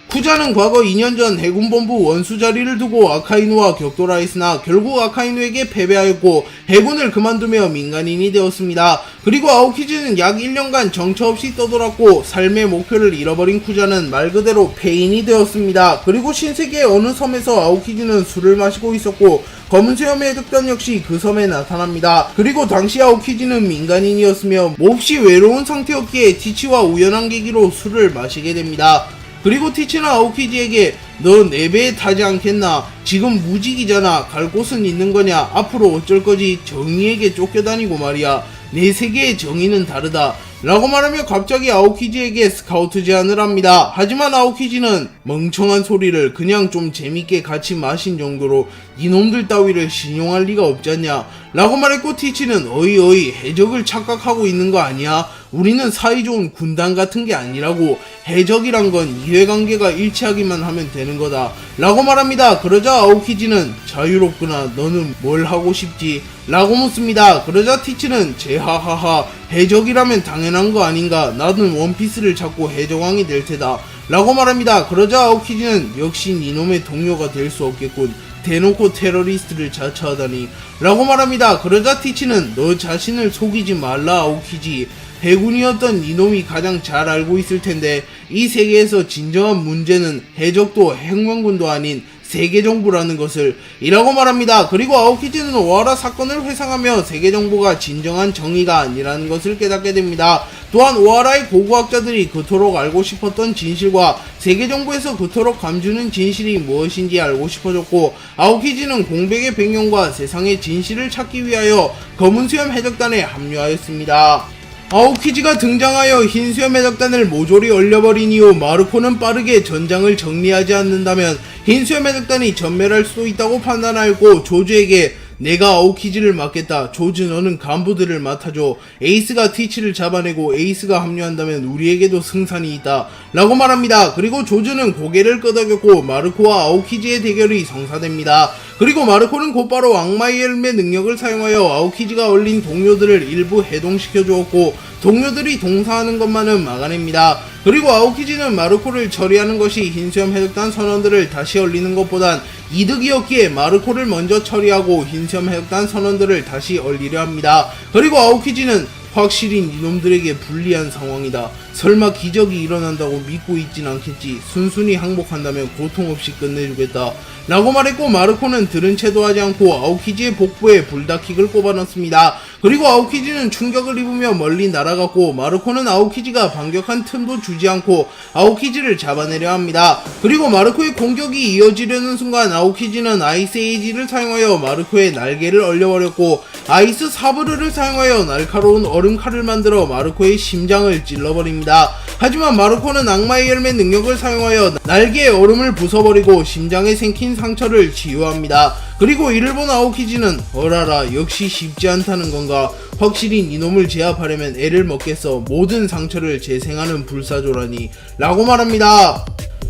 쿠자는 과거 2년 전 해군본부 원수 자리를 두고 아카이누와 격돌하였으나 결국 아카이누에게 패배하였고 해군을 그만두며 민간인이 되었습니다. 그리고 아오키지는 약 1년간 정처 없이 떠돌았고 삶의 목표를 잃어버린 쿠자는 말 그대로 폐인이 되었습니다. 그리고 신세계의 어느 섬에서 아오키지는 술을 마시고 있었고 검은수염 해적단 역시 그 섬에 나타납니다. 그리고 당시 아오키지는 민간인이었으며 몹시 외로운 상태였기에 티치와 우연한 계기로 술을 마시게 됩니다. 그리고 티치는 아오키지에게 너 4배에 타지 않겠나? 지금 무직이잖아. 갈 곳은 있는 거냐? 앞으로 어쩔 거지? 정의에게 쫓겨다니고 말이야. 내 세계의 정의는 다르다. 라고 말하며 갑자기 아오키지에게 스카우트 제안을 합니다. 하지만 아오키지는 멍청한 소리를 그냥 좀 재밌게 같이 마신 정도로 이놈들 따위를 신용할 리가 없잖냐 라고 말했고, 티치는 어이 해적을 착각하고 있는 거 아니야? 우리는 사이좋은 군단 같은 게 아니라고. 해적이란 건 이해관계가 일치하기만 하면 되는 거다 라고 말합니다. 그러자 아오키지는 자유롭구나. 너는 뭘 하고 싶지? 라고 묻습니다. 그러자 티치는 제하하하 해적이라면 당연한 거 아닌가? 나는 원피스를 찾고 해적왕이 될 테다 라고 말합니다. 그러자 아오키지는 역시 이놈의 동료가 될 수 없겠군. 대놓고 테러리스트를 자처하다니 라고 말합니다. 그러자 티치는 너 자신을 속이지 말라 아오키지. 해군이었던 이놈이 가장 잘 알고 있을 텐데 이 세계에서 진정한 문제는 해적도 혁명군도 아닌 세계정부라는 것을 이라고 말합니다. 그리고 아오키지는 오하라 사건을 회상하며 세계정부가 진정한 정의가 아니라는 것을 깨닫게 됩니다. 또한 오하라의 고고학자들이 그토록 알고 싶었던 진실과 세계정부에서 그토록 감추는 진실이 무엇인지 알고 싶어졌고, 아오키지는 공백의 백년과 세상의 진실을 찾기 위하여 검은수염 해적단에 합류하였습니다. 아오키지가 등장하여 흰수염 해적단을 모조리 얼려버린 이후 마르코는 빠르게 전장을 정리하지 않는다면 흰수염 해적단이 전멸할 수도 있다고 판단하였고, 조주에게 내가 아오키지를 맡겠다. 조주 너는 간부들을 맡아줘. 에이스가 티치를 잡아내고 에이스가 합류한다면 우리에게도 승산이 있다 라고 말합니다. 그리고 조주는 고개를 끄덕였고 마르코와 아오키지의 대결이 성사됩니다. 그리고 마르코는 곧바로 악마의 열매 능력을 사용하여 아오키지가 얼린 동료들을 일부 해동시켜 주었고 동료들이 동사하는 것만은 막아냅니다. 그리고 아오키지는 마르코를 처리하는 것이 흰수염 해적단 선원들을 다시 얼리는 것보단 이득이었기에 마르코를 먼저 처리하고 흰수염 해적단 선원들을 다시 얼리려 합니다. 그리고 아오키지는 확실히 이놈들에게 불리한 상황이다. 설마 기적이 일어난다고 믿고 있진 않겠지. 순순히 항복한다면 고통 없이 끝내주겠다 라고 말했고, 마르코는 들은 채도 하지 않고 아오키지의 복부에 불닭킥을 꼽아넣습니다. 그리고 아오키지는 충격을 입으며 멀리 날아갔고 마르코는 아오키지가 반격한 틈도 주지 않고 아오키지를 잡아내려 합니다. 그리고 마르코의 공격이 이어지려는 순간 아오키지는 아이스 에이지를 사용하여 마르코의 날개를 얼려버렸고 아이스 사브르를 사용하여 날카로운 얼음칼을 만들어 마르코의 심장을 찔러버립니다. 하지만 마르코는 악마의 열매 능력을 사용하여 날개의 얼음을 부숴버리고 심장에 생긴 상처를 치유합니다. 그리고 이를 본 아오키지는 어라라 역시 쉽지 않다는 건가. 확실히 이놈을 제압하려면 애를 먹겠어. 모든 상처를 재생하는 불사조라니 라고 말합니다.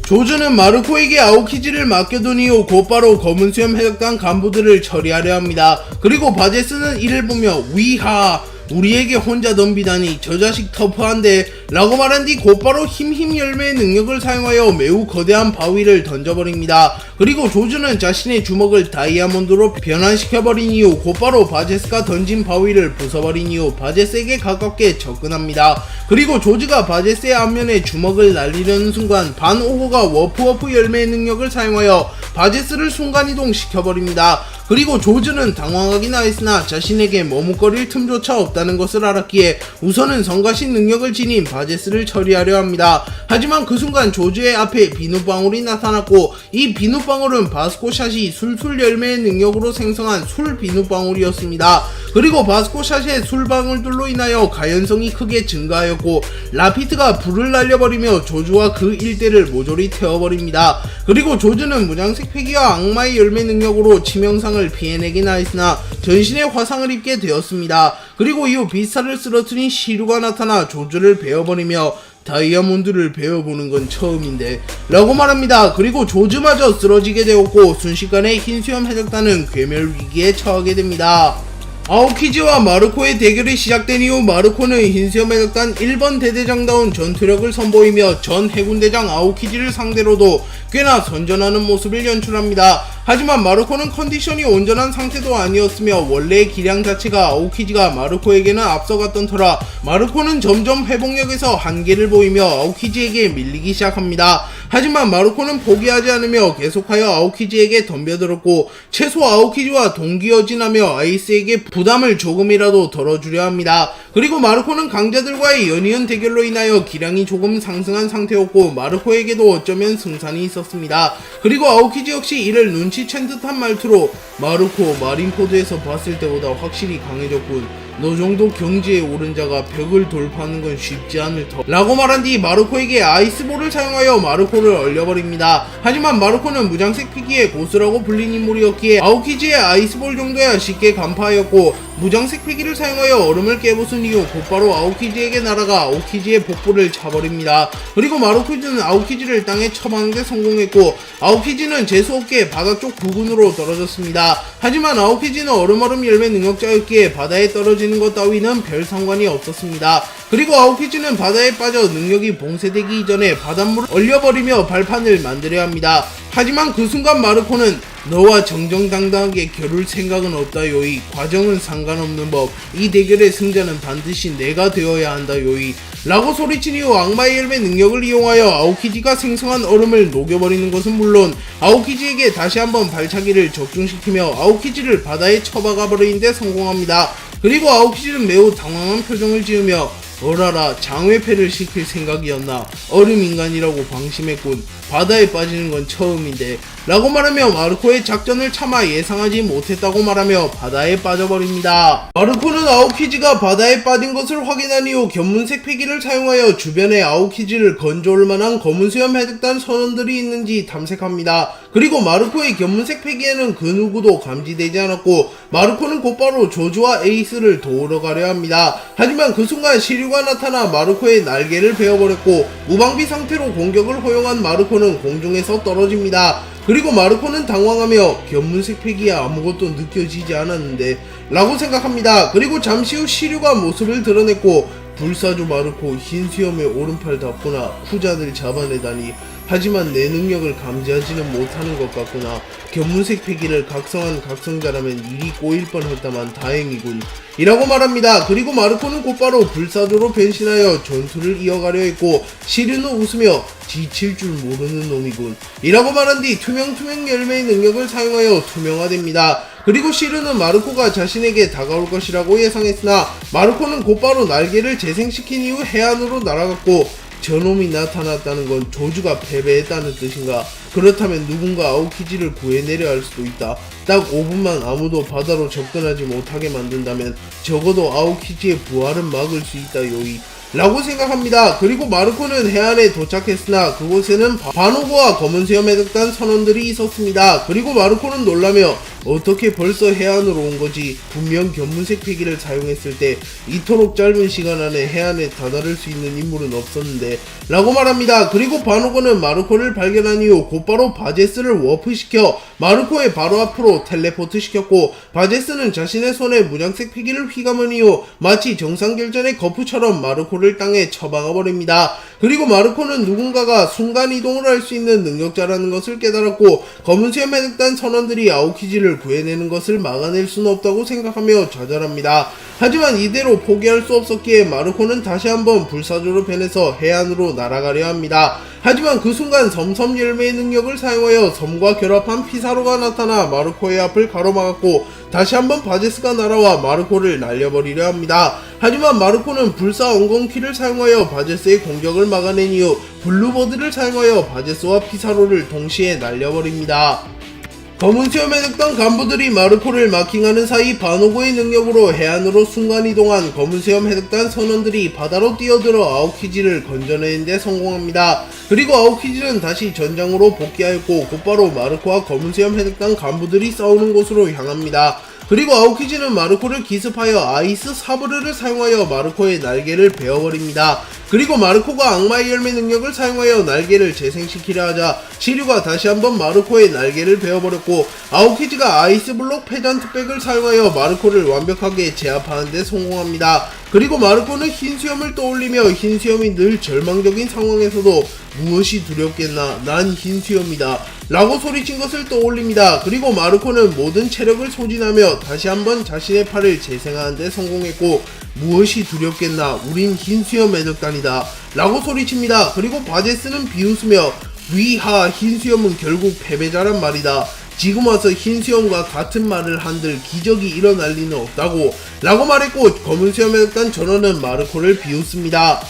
조주는 마르코에게 아오키지를 맡겨둔 이후 곧바로 검은수염 해적단 간부들을 처리하려 합니다. 그리고 바제스는 이를 보며 위하 우리에게 혼자 덤비다니 저 자식 터프한데 라고 말한 뒤 곧바로 힘힘 열매의 능력을 사용하여 매우 거대한 바위를 던져버립니다. 그리고 조즈는 자신의 주먹을 다이아몬드로 변환시켜버린 이후 곧바로 바제스가 던진 바위를 부숴버린 이후 바제스에게 가깝게 접근합니다. 그리고 조즈가 바제스의 앞면에 주먹을 날리려는 순간 반오고가 워프워프 열매의 능력을 사용하여 바제스를 순간이동 시켜버립니다. 그리고 조즈는 당황하긴 하였으나 자신에게 머뭇거릴 틈조차 없다는 것을 알았기에 우선은 성가신 능력을 지닌 바제스를 처리하려 합니다. 하지만 그 순간 조즈의 앞에 비눗방울이 나타났고 이 비눗방울은 바스코샷이 술술 열매의 능력으로 생성한 술 비눗방울이었습니다. 그리고 바스코샷의 술방울들로 인하여 가연성이 크게 증가하였고 라피트가 불을 날려버리며 조즈와 그 일대를 모조리 태워버립니다. 그리고 조즈는 무장색 패기와 악마의 열매 능력으로 치명상을 피해내긴 하였으나 전신에 화상을 입게 되었습니다. 그리고 이후 비스타를 쓰러뜨린 시류가 나타나 조즈를 베어버리며 다이아몬드를 베어보는 건 처음인데 라고 말합니다. 그리고 조즈마저 쓰러지게 되었고 순식간에 흰수염 해적단은 괴멸 위기에 처하게 됩니다. 아오키지와 마르코의 대결이 시작된 이후 마르코는 흰수염 해적단 1번 대대장다운 전투력을 선보이며 전 해군대장 아오키지를 상대로도 꽤나 선전하는 모습을 연출합니다. 하지만 마르코는 컨디션이 온전한 상태도 아니었으며 원래의 기량 자체가 아오키지가 마르코에게는 앞서갔던 터라 마르코는 점점 회복력에서 한계를 보이며 아오키지에게 밀리기 시작합니다. 하지만 마르코는 포기하지 않으며 계속하여 아오키지에게 덤벼들었고 최소 아오키지와 동기어진하며 아이스에게 부담을 조금이라도 덜어주려 합니다. 그리고 마르코는 강자들과의 연이은 대결로 인하여 기량이 조금 상승한 상태였고 마르코에게도 어쩌면 승산이 있었습니다. 그리고 아오키지 역시 이를 눈치챈 듯한 말투로 마르코 마린포드에서 봤을 때보다 확실히 강해졌군. 너 정도 경지에 오른 자가 벽을 돌파하는 건 쉽지 않을 터 라고 말한 뒤 마르코에게 아이스볼을 사용하여 마르코를 얼려버립니다. 하지만 마르코는 무장색 피기의 고수라고 불린 인물이었기에 아오키지의 아이스볼 정도야 쉽게 간파하였고 무장색 피기를 사용하여 얼음을 깨부순 이후 곧바로 아오키지에게 날아가 아오키지의 복부를 차버립니다. 그리고 마르코는 아오키지를 땅에 쳐박는 데 성공했고 아오키지는 재수없게 바다 쪽 부근으로 떨어졌습니다. 하지만 아오키지는 얼음 열매 능력자였기에 바다에 떨어지는 것 따위는 별 상관이 없었습니다. 그리고 아오키지는 바다에 빠져 능력이 봉쇄되기 이전에 바닷물을 얼려버리며 발판을 만들어야 합니다. 하지만 그 순간 마르코는 너와 정정당당하게 겨룰 생각은 없다 요이. 과정은 상관없는 법. 이 대결의 승자는 반드시 내가 되어야 한다 요이. 라고 소리친 이후 악마의 열매 능력을 이용하여 아오키지가 생성한 얼음을 녹여버리는 것은 물론 아오키지에게 다시 한번 발차기를 적중시키며 아오키지를 바다에 처박아 버리는 데 성공합니다. 그리고 아오키지는 매우 당황한 표정을 지으며 어라라 장외패를 시킬 생각이었나. 얼음인간이라고 방심했군. 바다에 빠지는 건 처음인데 라고 말하며 마르코의 작전을 차마 예상하지 못했다고 말하며 바다에 빠져버립니다. 마르코는 아오키지가 바다에 빠진 것을 확인한 이후 견문색 패기를 사용하여 주변에 아오키지를 건져올 만한 검은수염 해적단 선원들이 있는지 탐색합니다. 그리고 마르코의 견문색 패기에는 그 누구도 감지되지 않았고 마르코는 곧바로 조즈와 에이스를 도우러 가려 합니다. 하지만 그 순간 시류가 나타나 마르코의 날개를 베어버렸고 무방비 상태로 공격을 허용한 마르코는 공중에서 떨어집니다. 그리고 마르코는 당황하며 견문색 패기야 아무것도 느껴지지 않았는데 라고 생각합니다. 그리고 잠시 후 시류가 모습을 드러냈고 불사조 마르코 흰수염의 오른팔 닿구나. 후자들 잡아내다니. 하지만 내 능력을 감지하지는 못하는 것 같구나. 견문색 패기를 각성한 각성자라면 일이 꼬일 뻔했다만 다행이군. 이라고 말합니다. 그리고 마르코는 곧바로 불사조로 변신하여 전투를 이어가려 했고 시류는 웃으며 지칠 줄 모르는 놈이군. 이라고 말한 뒤 투명 열매의 능력을 사용하여 투명화됩니다. 그리고 시류는 마르코가 자신에게 다가올 것이라고 예상했으나 마르코는 곧바로 날개를 재생시킨 이후 해안으로 날아갔고 저놈이 나타났다는 건 조즈가 패배했다는 뜻인가? 그렇다면 누군가 아오키지를 구해내려 할 수도 있다. 딱 5분만 아무도 바다로 접근하지 못하게 만든다면 적어도 아오키지의 부활은 막을 수 있다 요이. 라고 생각합니다. 그리고 마르코는 해안에 도착했으나 그곳에는 바노고와 검은수염 해적단 선원들이 있었습니다. 그리고 마르코는 놀라며 어떻게 벌써 해안으로 온 거지? 분명 견문색 패기를 사용했을 때 이토록 짧은 시간 안에 해안에 다다를 수 있는 인물은 없었는데 라고 말합니다. 그리고 바노고는 마르코를 발견한 이후 곧바로 바제스를 워프시켜 마르코의 바로 앞으로 텔레포트 시켰고, 바제스는 자신의 손에 무장색 패기를 휘감은 이후 마치 정상결전의 거푸처럼 마르코를 땅에 처박아버립니다. 그리고 마르코는 누군가가 순간이동을 할 수 있는 능력자라는 것을 깨달았고, 검은수염 해적단 선원들이 아오키지를 구해내는 것을 막아낼 수는 없다고 생각하며 좌절합니다. 하지만 이대로 포기할 수 없었기에 마르코는 다시 한번 불사조로 변해서 해안으로 날아가려 합니다. 하지만 그 순간 섬섬 열매의 능력을 사용하여 섬과 결합한 피사로가 나타나 마르코의 앞을 가로막았고, 다시 한번 바제스가 날아와 마르코를 날려버리려 합니다. 하지만 마르코는 불사 엉겅퀴를 사용하여 바제스의 공격을 막아낸 이후 블루버드를 사용하여 바제스와 피사로를 동시에 날려버립니다. 검은수염 해적단 간부들이 마르코를 마킹하는 사이 바노고의 능력으로 해안으로 순간이동한 검은수염 해적단 선원들이 바다로 뛰어들어 아오키지를 건져내는 데 성공합니다. 그리고 아오키지는 다시 전장으로 복귀하였고 곧바로 마르코와 검은수염 해적단 간부들이 싸우는 곳으로 향합니다. 그리고 아오키지는 마르코를 기습하여 아이스 사브르를 사용하여 마르코의 날개를 베어버립니다. 그리고 마르코가 악마의 열매 능력을 사용하여 날개를 재생시키려 하자 시류가 다시 한번 마르코의 날개를 베어버렸고, 아오키지가 아이스블록 페잔트백을 사용하여 마르코를 완벽하게 제압하는 데 성공합니다. 그리고 마르코는 흰수염을 떠올리며 흰수염이 늘 절망적인 상황에서도 무엇이 두렵겠나, 난 흰수염이다 라고 소리친 것을 떠올립니다. 그리고 마르코는 모든 체력을 소진하며 다시 한번 자신의 팔을 재생하는 데 성공했고, 무엇이 두렵겠나, 우린 흰수염 해적단이다 라고 소리칩니다. 그리고 바제스는 비웃으며 위하, 흰수염은 결국 패배자란 말이다. 지금 와서 흰수염과 같은 말을 한들 기적이 일어날 리는 없다고 라고 말했고, 검은수염 해적단 전원은 마르코를 비웃습니다.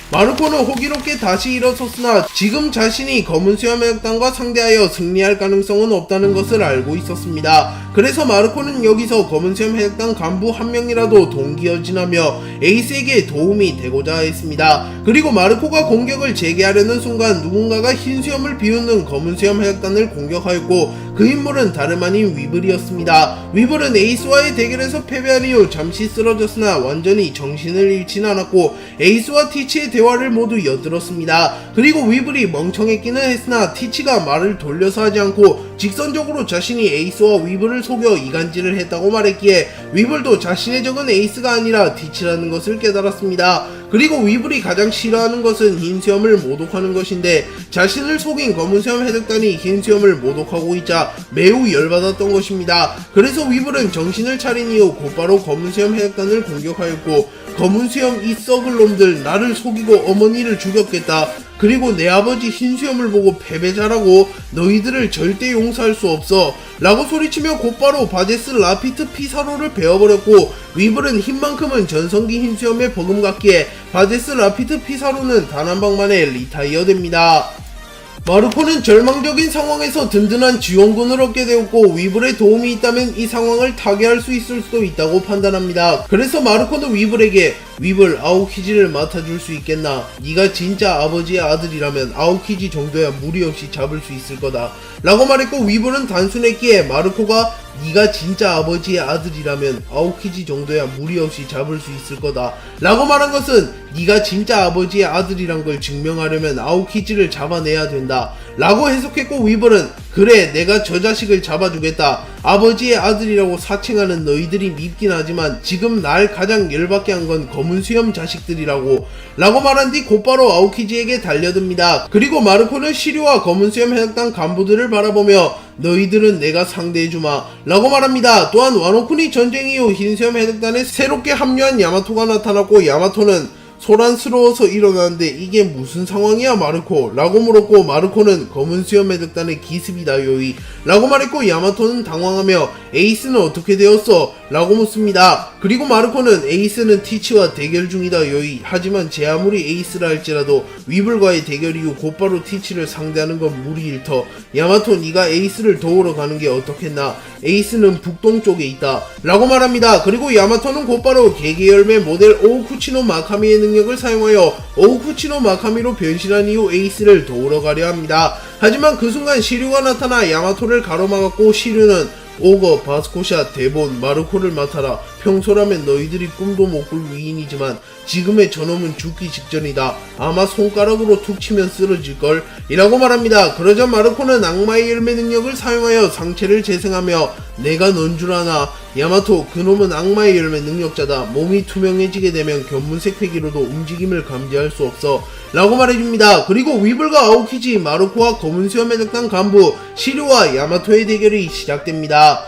마르코는 호기롭게 다시 일어섰으나 지금 자신이 검은수염 해적단과 상대하여 승리할 가능성은 없다는 것을 알고 있었습니다. 그래서 마르코는 여기서 검은수염 해적단 간부 한 명이라도 동기어진하며 에이스에게 도움이 되고자 했습니다. 그리고 마르코가 공격을 재개하려는 순간 누군가가 흰수염을 비웃는 검은수염 해적단을 공격하였고, 그 인물은 다름 아닌 위블이었습니다. 위블은 에이스와의 대결에서 패배한 이후 잠시 쓰러졌으나 완전히 정신을 잃지는 않았고 에이스와 티치의 대화를 모두 엿들었습니다. 그리고 위블이 멍청했기는 했으나 티치가 말을 돌려서 하지 않고 직선적으로 자신이 에이스와 위블을 속여 이간질을 했다고 말했기에 위블도 자신의 적은 에이스가 아니라 티치라는 것을 깨달았습니다. 그리고 위블이 가장 싫어하는 것은 흰수염을 모독하는 것인데 자신을 속인 검은수염 해적단이 흰수염을 모독하고 있자 매우 열받았던 것입니다. 그래서 위블은 정신을 차린 이후 곧바로 검은수염 해적단을 공격하였고, 검은수염 이 썩을 놈들, 나를 속이고 어머니를 죽였겠다. 그리고 내 아버지 흰수염을 보고 패배자라고, 너희들을 절대 용서할 수 없어 라고 소리치며 곧바로 바제스 라피트 피사로를 베어버렸고, 위블은 힘만큼은 전성기 흰수염에 버금갔기에 바제스 라피트 피사로는 단 한 방만에 리타이어 됩니다. 마르코는 절망적인 상황에서 든든한 지원군을 얻게 되었고, 위블의 도움이 있다면 이 상황을 타개할 수 있을 수도 있다고 판단합니다. 그래서 마르코는 위블에게 위블, 아오키지를 맡아줄 수 있겠나? 네가 진짜 아버지의 아들이라면 아오키지 정도야 무리 없이 잡을 수 있을 거다 라고 말했고, 위블은 단순했기에 마르코가 네가 진짜 아버지의 아들이라면 아오키지 정도야 무리 없이 잡을 수 있을 거다 라고 말한 것은 네가 진짜 아버지의 아들이란 걸 증명하려면 아오키지를 잡아내야 된다 라고 해석했고, 위블은 그래, 내가 저 자식을 잡아주겠다. 아버지의 아들이라고 사칭하는 너희들이 밉긴 하지만 지금 날 가장 열받게 한 건 검은수염 자식들이라고 라고 말한 뒤 곧바로 아오키지에게 달려듭니다. 그리고 마르코는 시류와 검은수염 해적단 간부들을 바라보며 너희들은 내가 상대해주마 라고 말합니다. 또한 와노쿠니 전쟁 이후 흰수염 해적단에 새롭게 합류한 야마토가 나타났고, 야마토는 소란스러워서 일어나는데 이게 무슨 상황이야 마르코? 라고 물었고, 마르코는 검은수염 해적단의 기습이다 요이 라고 말했고, 야마토는 당황하며 에이스는 어떻게 되었어? 라고 묻습니다. 그리고 마르코는 에이스는 티치와 대결 중이다 요이, 하지만 제 아무리 에이스라 할지라도 위블과의 대결 이후 곧바로 티치를 상대하는 건 무리일 터. 야마토, 네가 에이스를 도우러 가는 게 어떻겠나? 에이스는 북동쪽에 있다 라고 말합니다. 그리고 야마토는 곧바로 개개열매 모델 오우쿠치노 마카미의 능력을 사용하여 오우쿠치노 마카미로 변신한 이후 에이스를 도우러 가려 합니다. 하지만 그 순간 시류가 나타나 야마토를 가로막았고, 시류는 오거, 바스코샤, 데본, 마르코를 맡아라. 평소라면 너희들이 꿈도 못 꿀 위인이지만 지금의 저놈은 죽기 직전이다. 아마 손가락으로 툭 치면 쓰러질걸? 이라고 말합니다. 그러자 마르코는 악마의 열매 능력을 사용하여 상체를 재생하며 내가 넌 줄 아나? 야마토, 그놈은 악마의 열매 능력자다. 몸이 투명해지게 되면 견문색 회기로도 움직임을 감지할 수 없어. 라고 말해줍니다. 그리고 위블과 아오키지, 마르코와 검은 수염 해적단 간부 시류와 야마토의 대결이 시작됩니다.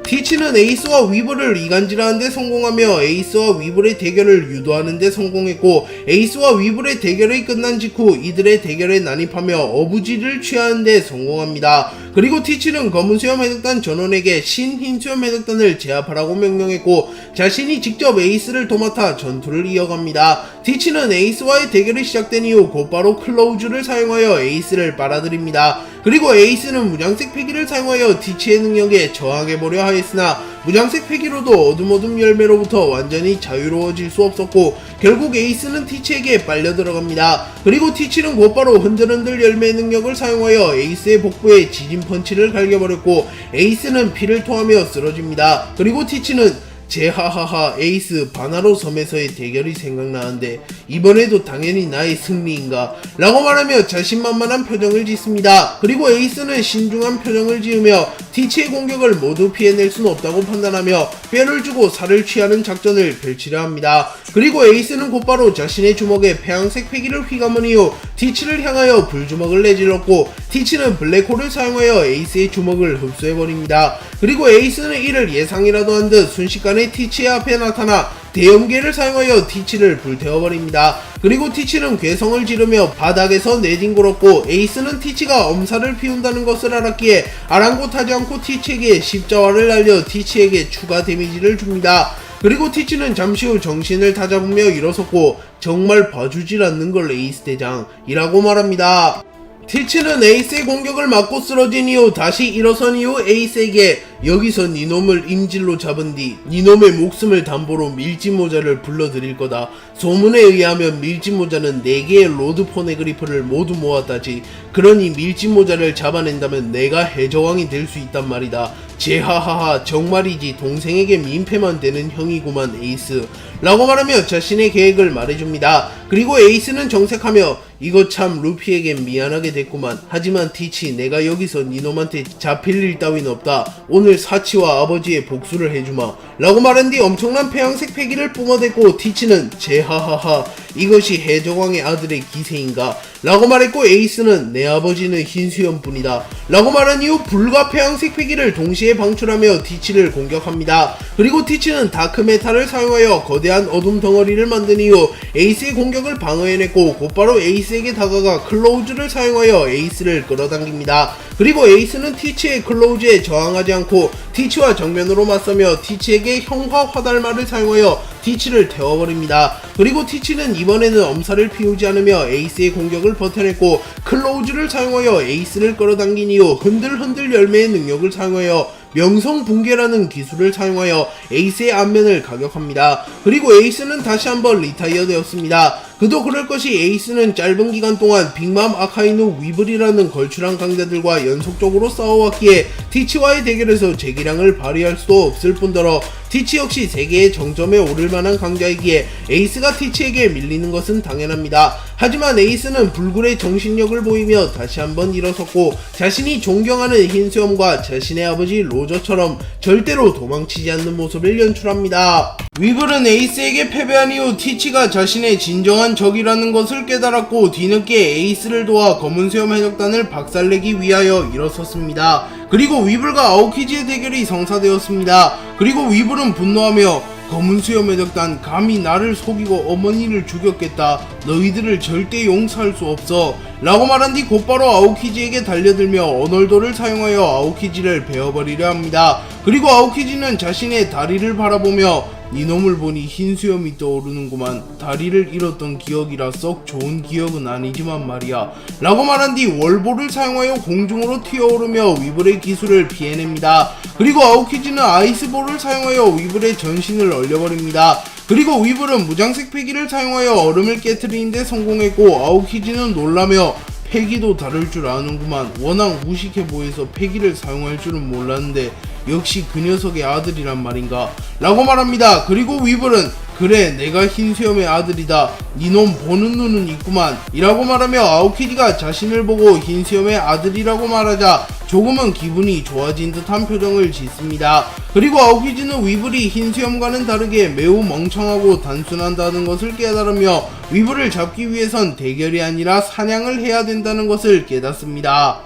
티치는 에이스와 위블을 이간질하는데 성공하며 에이스와 위블의 대결을 유도하는데 성공했고, 에이스와 위블의 대결이 끝난 직후 이들의 대결에 난입하며 어부지를 취하는데 성공합니다. 그리고 티치는 검은수염 해적단 전원에게 신흰수염 해적단을 제압하라고 명령했고 자신이 직접 에이스를 도맡아 전투를 이어갑니다. 티치는 에이스와의 대결이 시작된 이후 곧바로 클로우즈를 사용하여 에이스를 빨아들입니다. 그리고 에이스는 무장색 패기를 사용하여 티치의 능력에 저항해보려 하였으나 무장색 패기로도 어둠어둠 열매로부터 완전히 자유로워질 수 없었고 결국 에이스는 티치에게 빨려 들어갑니다. 그리고 티치는 곧바로 흔들흔들 열매의 능력을 사용하여 에이스의 복부에 지진 펀치를 갈겨버렸고 에이스는 피를 토하며 쓰러집니다. 그리고 티치는 제하하하 에이스 바나로 섬에서의 대결이 생각나는데 이번에도 당연히 나의 승리인가? 라고 말하며 자신만만한 표정을 짓습니다. 그리고 에이스는 신중한 표정을 지으며 티치의 공격을 모두 피해낼 수는 없다고 판단하며 뼈를 주고 살을 취하는 작전을 펼치려 합니다. 그리고 에이스는 곧바로 자신의 주먹에 폐양색 패기를 휘감은 이후 티치를 향하여 불주먹을 내질렀고 티치는 블랙홀을 사용하여 에이스의 주먹을 흡수해버립니다. 그리고 에이스는 이를 예상이라도 한 듯 순식간에 티치의 앞에 나타나 대염괴를 사용하여 티치를 불태워버립니다. 그리고 티치는 괴성을 지르며 바닥에서 내뒹굴었고 에이스는 티치가 엄살을 피운다는 것을 알았기에 아랑곳하지 않고 티치에게 십자화를 날려 티치에게 추가 데미지를 줍니다. 그리고 티치는 잠시 후 정신을 다잡으며 일어섰고 정말 봐주질 않는 걸 에이스 대장 이라고 말합니다. 티치는 에이스의 공격을 맞고 쓰러진 이후 다시 일어선 이후 에이스에게 여기서 니놈을 임질로 잡은 뒤 니놈의 목숨을 담보로 밀짚모자를 불러드릴 거다. 소문에 의하면 밀짚모자는 4개의 로드 포네그리프를 모두 모았다지. 그러니 밀짚모자를 잡아낸다면 내가 해저왕이 될 수 있단 말이다. 제하하하 정말이지 동생에게 민폐만 되는 형이구만 에이스 라고 말하며 자신의 계획을 말해줍니다. 그리고 에이스는 정색하며 이거 참 루피에겐 미안하게 됐구만. 하지만 티치 내가 여기서 니놈한테 잡힐 일 따윈 없다. 오늘 사치와 아버지의 복수를 해주마 라고 말한 뒤 엄청난 폐양색 패기를 뿜어댔고 티치는 제하하하 이것이 해적왕의 아들의 기세인가 라고 말했고 에이스는 내 아버지는 흰수염뿐이다 라고 말한 이후 불과 폐양색 패기를 동시에 방출하며 티치를 공격합니다. 그리고 티치는 다크메탈을 사용하여 거대한 어둠 덩어리를 만든 이후 에이스의 공격을 방어해냈고 곧바로 에이스에게 다가가 클로우즈를 사용하여 에이스를 끌어당깁니다. 그리고 에이스는 티치의 클로우즈에 저항하지 않고 티치와 정면으로 맞서며 티치에게 형화 화달말을 사용하여 티치를 태워버립니다. 그리고 티치는 이번에는 엄살을 피우지 않으며 에이스의 공격을 버텨냈고 클로우즈를 사용하여 에이스를 끌어당긴 이후 흔들흔들 열매의 능력을 사용하여 명성붕괴라는 기술을 사용하여 에이스의 안면을 가격합니다. 그리고 에이스는 다시 한번 리타이어 되었습니다. 그도 그럴 것이 에이스는 짧은 기간 동안 빅맘 아카이누 위블이라는 걸출한 강자들과 연속적으로 싸워왔기에 티치와의 대결에서 재기량을 발휘할 수도 없을 뿐더러 티치 역시 세계의 정점에 오를 만한 강자이기에 에이스가 티치에게 밀리는 것은 당연합니다. 하지만 에이스는 불굴의 정신력을 보이며 다시 한번 일어섰고 자신이 존경하는 흰수염과 자신의 아버지 로저처럼 절대로 도망치지 않는 모습을 연출합니다. 위블은 에이스에게 패배한 이후 티치가 자신의 진정한 적이라는 것을 깨달았고 뒤늦게 에이스를 도와 검은수염 해적단을 박살내기 위하여 일어섰습니다. 그리고 위블과 아오키지의 대결이 성사되었습니다. 그리고 위블은 분노하며 검은수염 해적단 감히 나를 속이고 어머니를 죽였겠다. 너희들을 절대 용서할 수 없어 라고 말한 뒤 곧바로 아오키지에게 달려들며 언월도를 사용하여 아오키지를 베어버리려 합니다. 그리고 아오키지는 자신의 다리를 바라보며 이놈을 보니 흰수염이 떠오르는구만. 다리를 잃었던 기억이라 썩 좋은 기억은 아니지만 말이야 라고 말한 뒤 월보를 사용하여 공중으로 튀어오르며 위블의 기술을 피해냅니다. 그리고 아오키지는 아이스볼을 사용하여 위블의 전신을 얼려버립니다. 그리고 위블은 무장색 패기를 사용하여 얼음을 깨트리는데 성공했고 아오키지는 놀라며 패기도 다룰 줄 아는구만. 워낙 무식해 보여서 패기를 사용할 줄은 몰랐는데 역시 그 녀석의 아들이란 말인가 라고 말합니다. 그리고 위블은 그래 내가 흰수염의 아들이다. 니놈 보는 눈은 있구만 이라고 말하며 아오키지가 자신을 보고 흰수염의 아들이라고 말하자 조금은 기분이 좋아진 듯한 표정을 짓습니다. 그리고 아오키지는 위블이 흰수염과는 다르게 매우 멍청하고 단순하다는 것을 깨달으며 위블을 잡기 위해선 대결이 아니라 사냥을 해야 된다는 것을 깨닫습니다.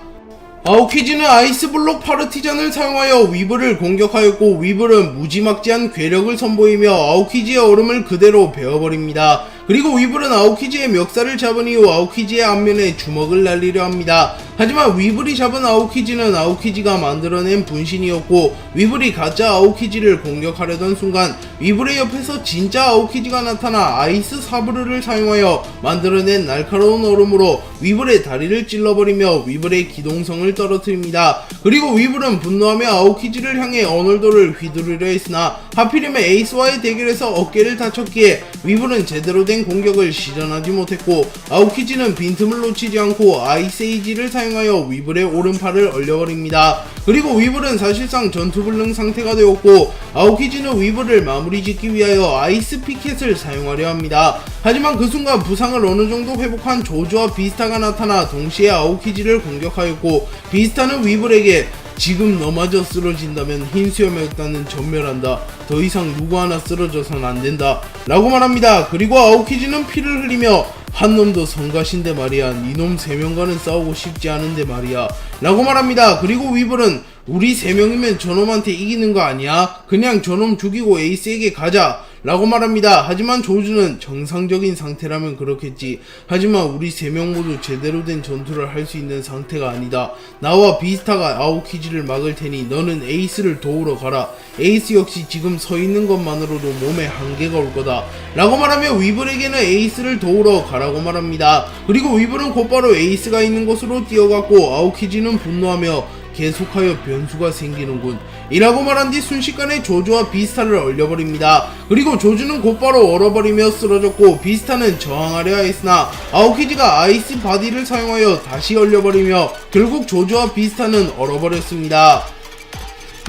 아오키지는 아이스블록 파르티잔을 사용하여 위블을 공격하였고 위블은 무지막지한 괴력을 선보이며 아오키지의 얼음을 그대로 베어버립니다. 그리고 위블은 아오키지의 멱살을 잡은 이후 아오키지의 앞면에 주먹을 날리려 합니다. 하지만 위블이 잡은 아오키지는 아오키지가 만들어낸 분신이었고 위블이 가짜 아오키지를 공격하려던 순간 위블의 옆에서 진짜 아오키지가 나타나 아이스 사브르를 사용하여 만들어낸 날카로운 얼음으로 위블의 다리를 찔러버리며 위블의 기동성을 떨어뜨립니다. 그리고 위블은 분노하며 아오키지를 향해 어널도를 휘두르려 했으나 하필이면 에이스와의 대결에서 어깨를 다쳤기에 위블은 제대로 된 공격을 시전하지 못했고 아오키지는 빈틈을 놓치지 않고 아이스에이지를 사용하여 위블의 오른팔을 얼려버립니다. 그리고 위블은 사실상 전투불능 상태가 되었고 아오키지는 위블을 마무리 짓기 위하여 아이스 피켓을 사용하려 합니다. 하지만 그 순간 부상을 어느정도 회복한 조조와 비스타가 나타나 동시에 아오키지를 공격하였고 비스타는 위블에게 지금 너마저 쓰러진다면 흰수염의 흑단은 전멸한다. 더 이상 누구 하나 쓰러져선 안된다 라고 말합니다. 그리고 아오키지는 피를 흘리며 한 놈도 성가신데 말이야 니놈 3명과는 싸우고 싶지 않은데 말이야 라고 말합니다. 그리고 위블은 우리 3명이면 저놈한테 이기는 거 아니야? 그냥 저놈 죽이고 에이스에게 가자 라고 말합니다. 하지만 조주는 정상적인 상태라면 그렇겠지. 하지만 우리 3명 모두 제대로 된 전투를 할 수 있는 상태가 아니다. 나와 비스타가 아오키지를 막을 테니 너는 에이스를 도우러 가라. 에이스 역시 지금 서 있는 것만으로도 몸에 한계가 올 거다 라고 말하며 위블에게는 에이스를 도우러 가라고 말합니다. 그리고 위블은 곧바로 에이스가 있는 곳으로 뛰어갔고 아오키지는 분노하며 계속하여 변수가 생기는군 이라고 말한 뒤 순식간에 조조와 비스타를 얼려버립니다. 그리고 조조는 곧바로 얼어버리며 쓰러졌고 비스타는 저항하려 했으나 아오키지가 아이스 바디를 사용하여 다시 얼려버리며 결국 조조와 비스타는 얼어버렸습니다.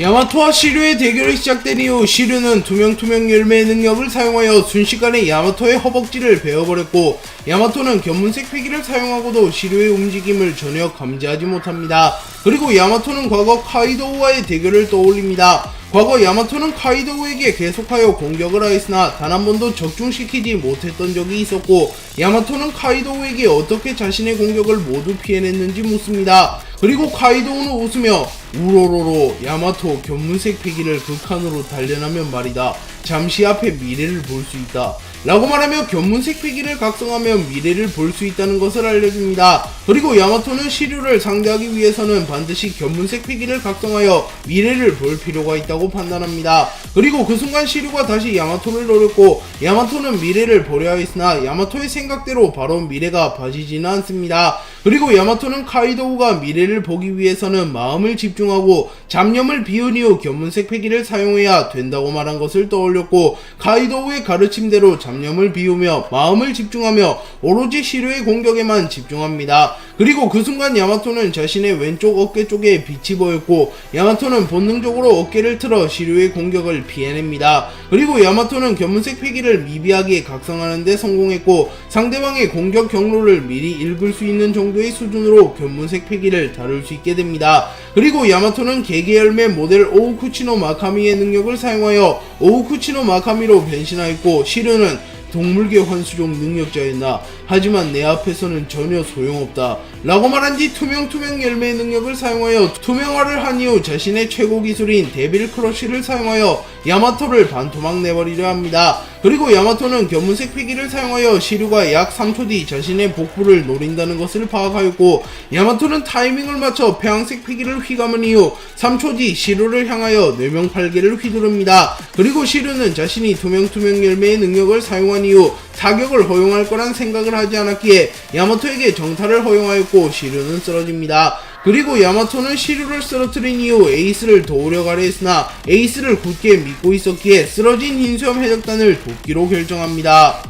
야마토와 시류의 대결이 시작된 이후 시류는 투명 열매의 능력을 사용하여 순식간에 야마토의 허벅지를 베어버렸고 야마토는 견문색 패기를 사용하고도 시류의 움직임을 전혀 감지하지 못합니다. 그리고 야마토는 과거 카이도우와의 대결을 떠올립니다. 과거 야마토는 카이도우에게 계속하여 공격을 하였으나 단 한 번도 적중시키지 못했던 적이 있었고 야마토는 카이도우에게 어떻게 자신의 공격을 모두 피해냈는지 묻습니다. 그리고 카이도우는 웃으며 우로로로 야마토 견문색 패기를 극한으로 단련하면 말이다. 잠시 앞에 미래를 볼 수 있다 라고 말하며 견문색 패기를 각성하면 미래를 볼 수 있다는 것을 알려줍니다. 그리고 야마토는 시류를 상대하기 위해서는 반드시 견문색 패기를 각성하여 미래를 볼 필요가 있다고 판단합니다. 그리고 그 순간 시류가 다시 야마토를 노렸고 야마토는 미래를 보려 하였으나 야마토의 생각대로 바로 미래가 봐지지는 않습니다. 그리고 야마토는 카이도우가 미래를 보기 위해서는 마음을 집중하고 잡념을 비운 이후 견문색 패기를 사용해야 된다고 말한 것을 떠올렸고 카이도우의 가르침대로 잡념을 비우며 마음을 집중하며 오로지 시류의 공격에만 집중합니다. 그리고 그 순간 야마토는 자신의 왼쪽 어깨 쪽에 빛이 보였고 야마토는 본능적으로 어깨를 틀어 시류의 공격을 피해냅니다. 그리고 야마토는 견문색 패기를 미비하게 각성하는 데 성공했고 상대방의 공격 경로를 미리 읽을 수 있는 정도의 수준으로 견문색 패기를 다룰 수 있게 됩니다. 그리고 야마토는 개개열매 모델 오우쿠치노 마카미의 능력을 사용하여 오우쿠치노 마카미로 변신하였고 시류는 동물계 환수종 능력자였나 하지만 내 앞에서는 전혀 소용없다 라고 말한 뒤 투명 열매의 능력을 사용하여 투명화를 한 이후 자신의 최고 기술인 데빌 크러쉬를 사용하여 야마토를 반토막 내버리려 합니다. 그리고 야마토는 견문색 패기를 사용하여 시류가 약 3초 뒤 자신의 복부를 노린다는 것을 파악하였고 야마토는 타이밍을 맞춰 폐왕색 패기를 휘감은 이후 3초 뒤 시류를 향하여 뇌명팔개를 휘두릅니다. 그리고 시류는 자신이 투명 열매의 능력을 사용한 이후 사격을 허용할 거란 생각을 하지 않았기에 야마토에게 정타를 허용하였고 시류는 쓰러집니다. 그리고 야마토는 시류를 쓰러뜨린 이후 에이스를 도우려 가려 했으나 에이스를 굳게 믿고 있었기에 쓰러진 흰수염 해적단을 돕기로 결정합니다.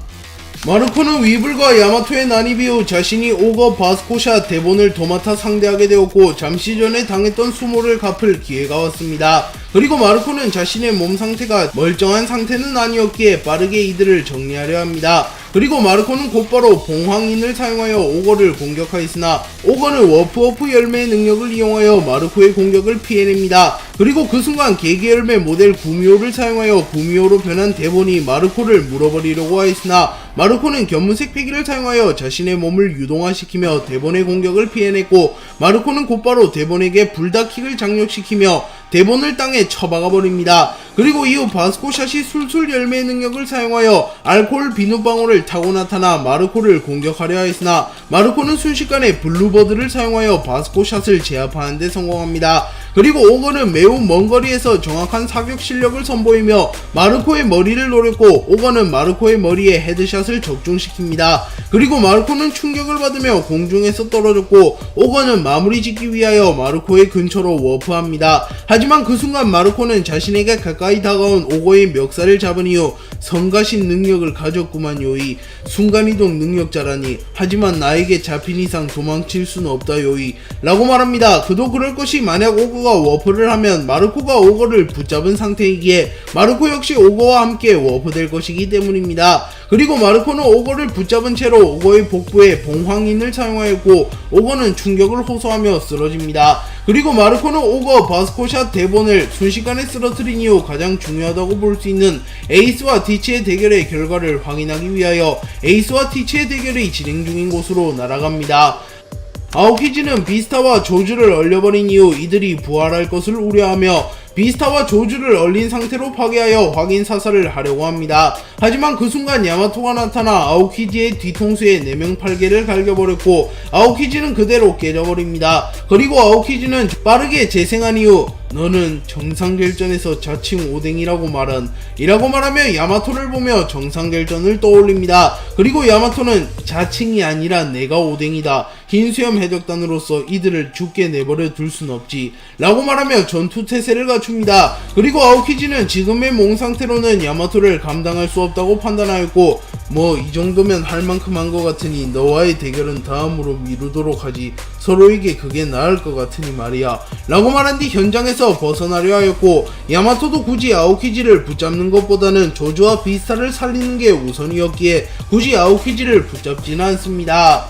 마르코는 위블과 야마토의 난입 이후 자신이 오거 바스코샤 데본을 도맡아 상대하게 되었고 잠시 전에 당했던 수모를 갚을 기회가 왔습니다. 그리고 마르코는 자신의 몸 상태가 멀쩡한 상태는 아니었기에 빠르게 이들을 정리하려 합니다. 그리고 마르코는 곧바로 봉황인을 사용하여 오거를 공격하였으나 오거는 워프워프 열매의 능력을 이용하여 마르코의 공격을 피해냅니다. 그리고 그 순간 계기 열매 모델 구미호를 사용하여 구미호로 변한 데본이 마르코를 물어버리려고 하였으나 마르코는 견문색 패기를 사용하여 자신의 몸을 유동화시키며 데본의 공격을 피해냈고 마르코는 곧바로 데본에게 불다킥을 장력시키며 데본을 땅에 처박아버립니다. 그리고 이후 바스코샷이 술술 열매의 능력을 사용하여 알코올 비누방울을 타고 나타나 마르코를 공격하려 하였으나 마르코는 순식간에 블루버드를 사용하여 바스코샷을 제압하는 데 성공합니다. 그리고 오거는 매우 먼 거리에서 정확한 사격 실력을 선보이며 마르코의 머리를 노렸고 오거는 마르코의 머리에 헤드샷을 적중시킵니다. 그리고 마르코는 충격을 받으며 공중에서 떨어졌고 오거는 마무리 짓기 위하여 마르코의 근처로 워프합니다. 하지만 그 순간 마르코는 자신에게 가까이 다가온 오거의 멱살을 잡은 이후 성가신 능력을 가졌구만 요이. 순간이동 능력자라니. 하지만 나에게 잡힌 이상 도망칠 수는 없다 요이 라고 말합니다. 그도 그럴 것이 만약 오거가 워프를 하면 마르코가 오거를 붙잡은 상태이기에 마르코 역시 오거와 함께 워프될 것이기 때문입니다. 그리고 마르코는 오거를 붙잡은 채로 오거의 복부에 봉황인을 사용하였고 오거는 충격을 호소하며 쓰러집니다. 그리고 마르코는 오거 바스코샷 데본을 순식간에 쓰러뜨린 이후 가장 중요하다고 볼 수 있는 에이스와 티치의 대결의 결과를 확인하기 위하여 에이스와 티치의 대결이 진행 중인 곳으로 날아갑니다. 아오키지는 비스타와 조주를 얼려버린 이후 이들이 부활할 것을 우려하며 비스타와 조주를 얼린 상태로 파괴하여 확인 사살을 하려고 합니다. 하지만 그 순간 야마토가 나타나 아오키지의 뒤통수에 4명 팔개를 갈겨버렸고 아오키지는 그대로 깨져버립니다. 그리고 아오키지는 빠르게 재생한 이후 너는 정상결전에서 자칭 오뎅이라고 이라고 말하며 야마토를 보며 정상결전을 떠올립니다. 그리고 야마토는 자칭이 아니라 내가 오뎅이다. 흰수염 해적단으로서 이들을 죽게 내버려 둘 순 없지 라고 말하며 전투태세를 갖춥니다. 그리고 아오키지는 지금의 몸 상태로는 야마토를 감당할 수 없다고 판단하였고 뭐 이 정도면 할 만큼 한 것 같으니 너와의 대결은 다음으로 미루도록 하지. 서로에게 그게 나을 것 같으니 말이야 라고 말한 뒤 현장에서 벗어나려 하였고 야마토도 굳이 아오키지를 붙잡는 것보다는 조주와 비스타를 살리는 게 우선이었기에 굳이 아오키지를 붙잡지는 않습니다.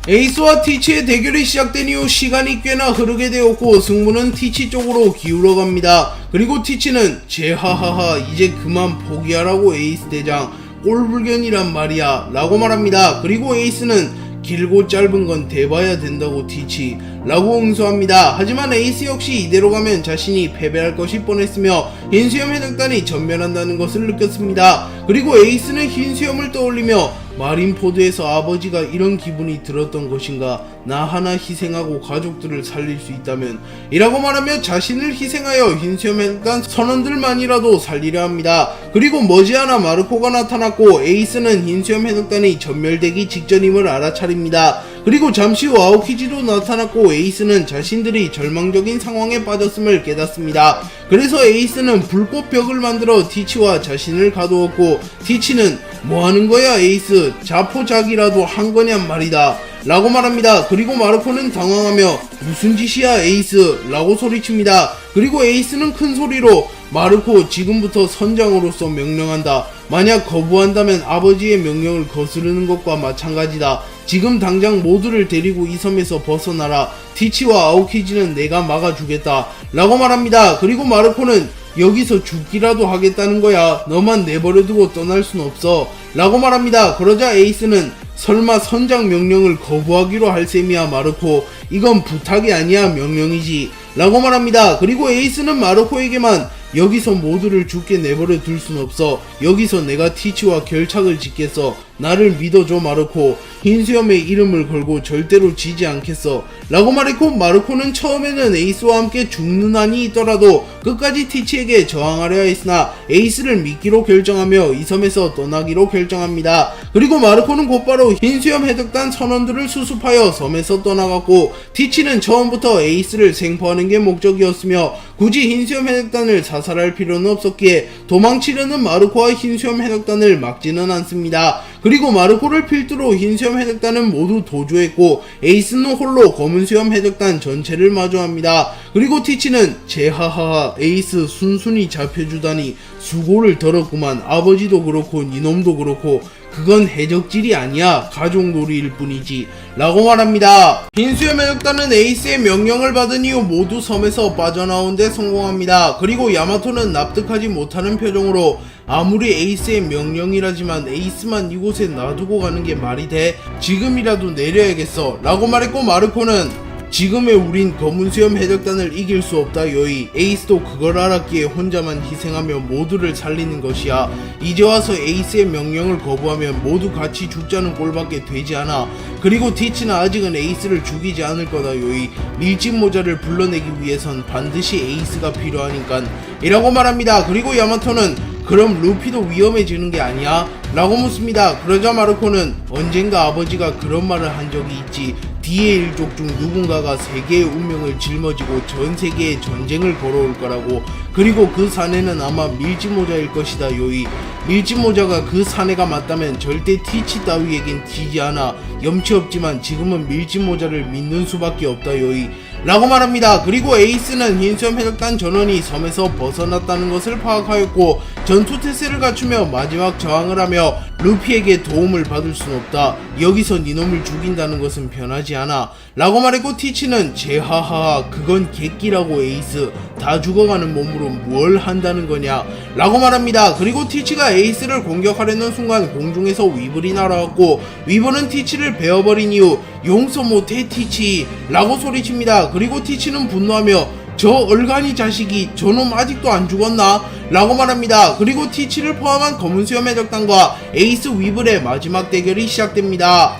에이스와 티치의 대결이 시작된 이후 시간이 꽤나 흐르게 되었고 승부는 티치 쪽으로 기울어갑니다. 그리고 티치는 제하하하 이제 그만 포기하라고 에이스 대장 꼴불견이란 말이야 라고 말합니다. 그리고 에이스는 길고 짧은 건 대봐야 된다고 티치 라고 응수합니다. 하지만 에이스 역시 이대로 가면 자신이 패배할 것이 뻔했으며 흰수염 해적단이 전멸한다는 것을 느꼈습니다. 그리고 에이스는 흰수염을 떠올리며 마린포드에서 아버지가 이런 기분이 들었던 것인가. 나 하나 희생하고 가족들을 살릴 수 있다면 이라고 말하며 자신을 희생하여 흰수염 해적단 선원들만이라도 살리려 합니다. 그리고 머지않아 마르코가 나타났고 에이스는 흰수염 해적단이 전멸되기 직전임을 알아차립니다. 그리고 잠시 후 아오키지도 나타났고 에이스는 자신들이 절망적인 상황에 빠졌음을 깨닫습니다. 그래서 에이스는 불꽃벽을 만들어 티치와 자신을 가두었고 티치는 뭐하는 거야 에이스 자포자기라도 한 거냔 말이다 라고 말합니다. 그리고 마르코는 당황하며 무슨 짓이야 에이스 라고 소리칩니다. 그리고 에이스는 큰 소리로 마르코 지금부터 선장으로서 명령한다. 만약 거부한다면 아버지의 명령을 거스르는 것과 마찬가지다. 지금 당장 모두를 데리고 이 섬에서 벗어나라. 티치와 아오키지는 내가 막아주겠다 라고 말합니다. 그리고 마르코는 여기서 죽기라도 하겠다는 거야. 너만 내버려두고 떠날 순 없어 라고 말합니다. 그러자 에이스는 설마 선장 명령을 거부하기로 할 셈이야 마르코. 이건 부탁이 아니야 명령이지 라고 말합니다. 그리고 에이스는 마르코에게만 여기서 모두를 죽게 내버려 둘 순 없어. 여기서 내가 티치와 결착을 짓겠어. 나를 믿어줘 마르코. 흰수염의 이름을 걸고 절대로 지지 않겠어 라고 말했고 마르코는 처음에는 에이스와 함께 죽는 한이 있더라도 끝까지 티치에게 저항하려 했으나 에이스를 믿기로 결정하며 이 섬에서 떠나기로 결정합니다. 그리고 마르코는 곧바로 흰수염 해적단 선원들을 수습하여 섬에서 떠나갔고 티치는 처음부터 에이스를 생포하는 게 목적이었으며 굳이 흰수염 해적단을 사살할 필요는 없었기에 도망치려는 마르코와 흰수염 해적단을 막지는 않습니다. 그리고 마르코를 필두로 흰수염 해적단은 모두 도주했고 에이스는 홀로 검은 수염 해적단 전체를 마주합니다. 그리고 티치는 제하하하 에이스 순순히 잡혀주다니 수고를 덜었구만. 아버지도 그렇고 니놈도 그렇고 그건 해적질이 아니야. 가족놀이일 뿐이지 라고 말합니다. 흰수염 해적단은 에이스의 명령을 받은 이후 모두 섬에서 빠져나온 데 성공합니다. 그리고 야마토는 납득하지 못하는 표정으로 아무리 에이스의 명령이라지만 에이스만 이곳에 놔두고 가는 게 말이 돼? 지금이라도 내려야겠어 라고 말했고 마르코는 지금의 우린 검은 수염 해적단을 이길 수 없다 요이. 에이스도 그걸 알았기에 혼자만 희생하며 모두를 살리는 것이야. 이제 와서 에이스의 명령을 거부하면 모두 같이 죽자는 꼴밖에 되지 않아. 그리고 티치는 아직은 에이스를 죽이지 않을 거다 요이. 밀짚 모자를 불러내기 위해선 반드시 에이스가 필요하니깐 이라고 말합니다. 그리고 야마토는 그럼 루피도 위험해지는 게 아니야? 라고 묻습니다. 그러자 마르코는 언젠가 아버지가 그런 말을 한 적이 있지. D의 일족 중 누군가가 세계의 운명을 짊어지고 전 세계에 전쟁을 걸어올 거라고. 그리고 그 사내는 아마 밀짚모자일 것이다 요이. 밀짚모자가 그 사내가 맞다면 절대 티치 따위에겐 지지 않아. 염치 없지만 지금은 밀짚모자를 믿는 수밖에 없다 요이 라고 말합니다. 그리고 에이스는 흰수염 해적단 전원이 섬에서 벗어났다는 것을 파악하였고 전투 태세를 갖추며 마지막 저항을 하며 루피에게 도움을 받을 순 없다. 여기서 니놈을 죽인다는 것은 변하지 않아 라고 말했고 티치는 제하하하 그건 객기라고 에이스. 다 죽어가는 몸으로 뭘 한다는 거냐 라고 말합니다. 그리고 티치가 에이스를 공격하려는 순간 공중에서 위블이 날아왔고 위블은 티치를 베어버린 이후 용서 못해 티치 라고 소리칩니다. 그리고 티치는 분노하며 저 얼간이 자식이 저놈 아직도 안 죽었나? 라고 말합니다. 그리고 티치를 포함한 검은 수염 해적단과 에이스 위블의 마지막 대결이 시작됩니다.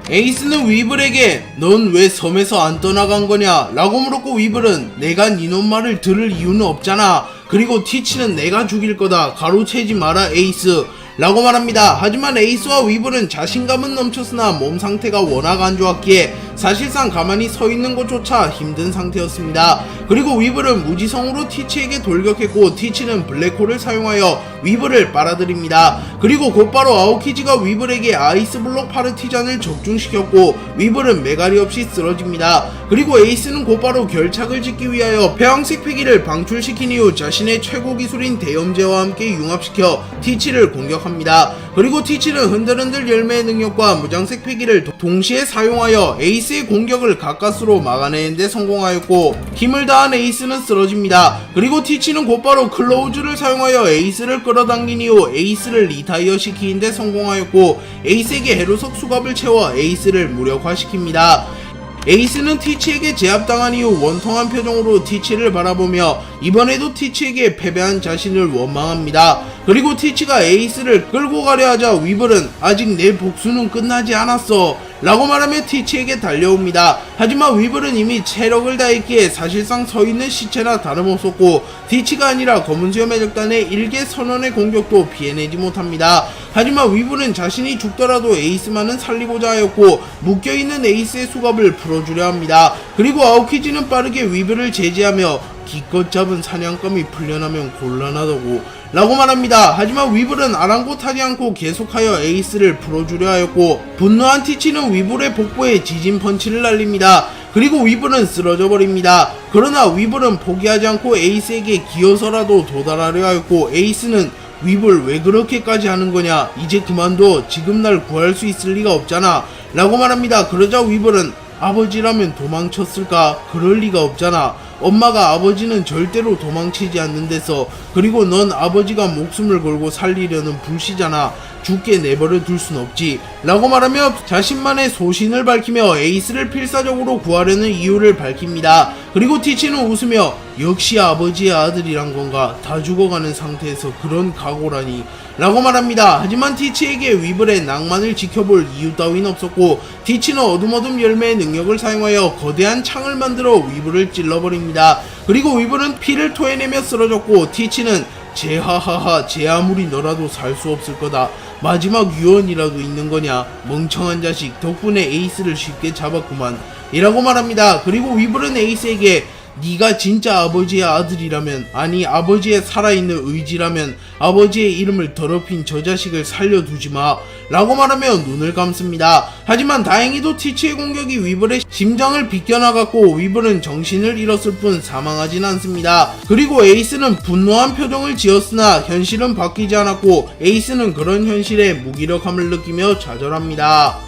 에이스는 위블에게 넌 왜 섬에서 안 떠나간 거냐? 라고 물었고 위블은 내가 니놈 말을 들을 이유는 없잖아. 그리고 티치는 내가 죽일 거다. 가로채지 마라 에이스 라고 말합니다. 하지만 에이스와 위블은 자신감은 넘쳤으나 몸 상태가 워낙 안 좋았기에 사실상 가만히 서 있는 것조차 힘든 상태였습니다. 그리고 위블은 무지성으로 티치에게 돌격했고 티치는 블랙홀을 사용하여 위블을 빨아들입니다. 그리고 곧바로 아오키지가 위블에게 아이스블록 파르티잔을 적중시켰고 위블은 매가리 없이 쓰러집니다. 그리고 에이스는 곧바로 결착을 짓기 위하여 폐왕색 폐기를 방출시킨 이후 자신의 최고 기술인 대염제와 함께 융합시켜 티치를 공격합니다. 그리고 티치는 흔들흔들 열매의 능력과 무장색 폐기를 동시에 사용하여 에이스의 공격을 가까스로 막아내는 데 성공하였고 힘을 다한 에이스는 쓰러집니다. 그리고 티치는 곧바로 클로우즈를 사용하여 에이스를 끌어당긴 이후 에이스를 리타이어 시키는 데 성공하였고 에이스에게 해로석 수갑을 채워 에이스를 무력화시킵니다. 에이스는 티치에게 제압당한 이후 원통한 표정으로 티치를 바라보며 이번에도 티치에게 패배한 자신을 원망합니다. 그리고 티치가 에이스를 끌고 가려 하자 위블은 아직 내 복수는 끝나지 않았어 라고 말하며 티치에게 달려옵니다. 하지만 위블은 이미 체력을 다했기에 사실상 서있는 시체나 다름없었고 티치가 아니라 검은 수염 해적단의 일개 선원의 공격도 피해내지 못합니다. 하지만 위블은 자신이 죽더라도 에이스만은 살리고자 하였고 묶여있는 에이스의 수갑을 풀어주려 합니다. 그리고 아오키지는 빠르게 위블을 제지하며 기껏 잡은 사냥감이 풀려나면 곤란하다고 라고 말합니다. 하지만 위블은 아랑곳하지 않고 계속하여 에이스를 풀어주려 하였고 분노한 티치는 위블의 복부에 지진 펀치를 날립니다. 그리고 위블은 쓰러져 버립니다. 그러나 위블은 포기하지 않고 에이스에게 기어서라도 도달하려 하였고 에이스는 위블 왜 그렇게까지 하는 거냐? 이제 그만둬. 지금 날 구할 수 있을 리가 없잖아 라고 말합니다. 그러자 위블은 아버지라면 도망쳤을까? 그럴 리가 없잖아. 엄마가 아버지는 절대로 도망치지 않는 데서 그리고 넌 아버지가 목숨을 걸고 살리려는 불시잖아. 죽게 내버려 둘 순 없지 라고 말하며 자신만의 소신을 밝히며 에이스를 필사적으로 구하려는 이유를 밝힙니다. 그리고 티치는 웃으며 역시 아버지의 아들이란 건가? 다 죽어가는 상태에서 그런 각오라니 라고 말합니다. 하지만 티치에게 위블의 낭만을 지켜볼 이유 따윈 없었고 티치는 어둠어둠 열매의 능력을 사용하여 거대한 창을 만들어 위블을 찔러버립니다. 그리고 위블은 피를 토해내며 쓰러졌고 티치는 제하하하 제 아무리 너라도 살 수 없을 거다. 마지막 유언이라도 있는 거냐? 멍청한 자식 덕분에 에이스를 쉽게 잡았구만 이라고 말합니다. 그리고 위블은 에이스에게 네가 진짜 아버지의 아들이라면, 아니 아버지의 살아있는 의지라면 아버지의 이름을 더럽힌 저 자식을 살려두지마 라고 말하며 눈을 감습니다. 하지만 다행히도 티치의 공격이 위블의 심장을 비껴나갔고 위블은 정신을 잃었을 뿐 사망하진 않습니다. 그리고 에이스는 분노한 표정을 지었으나 현실은 바뀌지 않았고 에이스는 그런 현실에 무기력함을 느끼며 좌절합니다.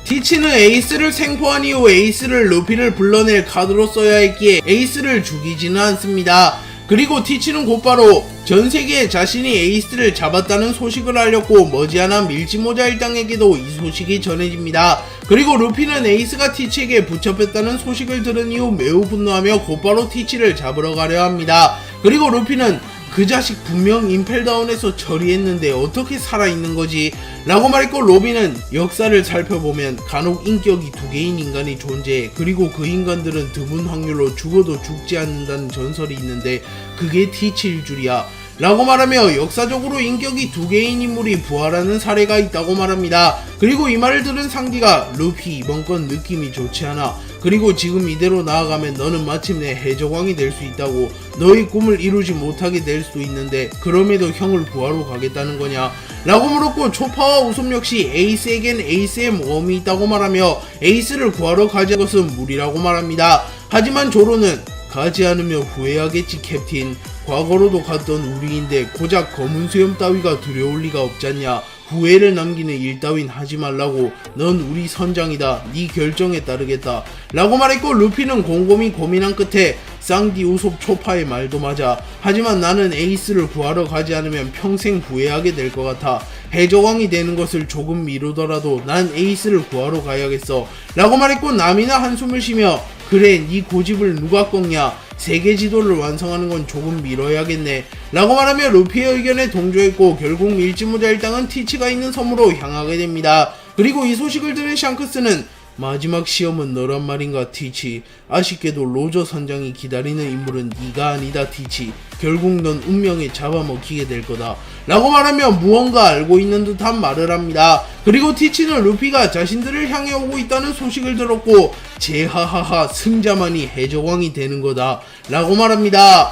티치는 에이스를 생포한 이후 에이스를 루피를 불러낼 카드로 써야 했기에 에이스를 죽이지는 않습니다. 그리고 티치는 곧바로 전세계에 자신이 에이스를 잡았다는 소식을 알렸고 머지않아 밀짚모자 일당에게도 이 소식이 전해집니다. 그리고 루피는 에이스가 티치에게 붙잡혔다는 소식을 들은 이후 매우 분노하며 곧바로 티치를 잡으러 가려 합니다. 그리고 루피는 그 자식 분명 임펠다운에서 처리했는데 어떻게 살아있는 거지? 라고 말했고 로빈은 역사를 살펴보면 간혹 인격이 두 개인 인간이 존재해. 그리고 그 인간들은 드문 확률로 죽어도 죽지 않는다는 전설이 있는데 그게 티치일 줄이야 라고 말하며 역사적으로 인격이 두 개인 인물이 부활하는 사례가 있다고 말합니다. 그리고 이 말을 들은 상디가 루피 이번 건 느낌이 좋지 않아. 그리고 지금 이대로 나아가면 너는 마침내 해적왕이 될 수 있다고. 너의 꿈을 이루지 못하게 될 수도 있는데 그럼에도 형을 구하러 가겠다는 거냐 라고 물었고 초파와 우솜 역시 에이스에겐 에이스의 모험이 있다고 말하며 에이스를 구하러 가지 것은 무리라고 말합니다. 하지만 조로는 가지 않으면 후회하겠지 캡틴. 과거로도 갔던 우리인데 고작 검은 수염 따위가 두려울 리가 없잖냐. 후회를 남기는 일 따윈 하지 말라고. 넌 우리 선장이다. 네 결정에 따르겠다 라고 말했고 루피는 곰곰이 고민한 끝에 쌍디 우솝 초파의 말도 맞아. 하지만 나는 에이스를 구하러 가지 않으면 평생 후회하게 될 것 같아. 해적왕이 되는 것을 조금 미루더라도 난 에이스를 구하러 가야겠어 라고 말했고 남이나 한숨을 쉬며 그래 네 고집을 누가 꺾냐. 세계 지도를 완성하는 건 조금 미뤄야겠네 라고 말하며 루피의 의견에 동조했고 결국 밀짚모자 일당은 티치가 있는 섬으로 향하게 됩니다. 그리고 이 소식을 들은 샹크스는 마지막 시험은 너란 말인가 티치. 아쉽게도 로저 선장이 기다리는 인물은 네가 아니다 티치. 결국 넌 운명에 잡아먹히게 될 거다 라고 말하며 무언가 알고 있는 듯한 말을 합니다. 그리고 티치는 루피가 자신들을 향해 오고 있다는 소식을 들었고 제하하하 승자만이 해적왕이 되는 거다 라고 말합니다.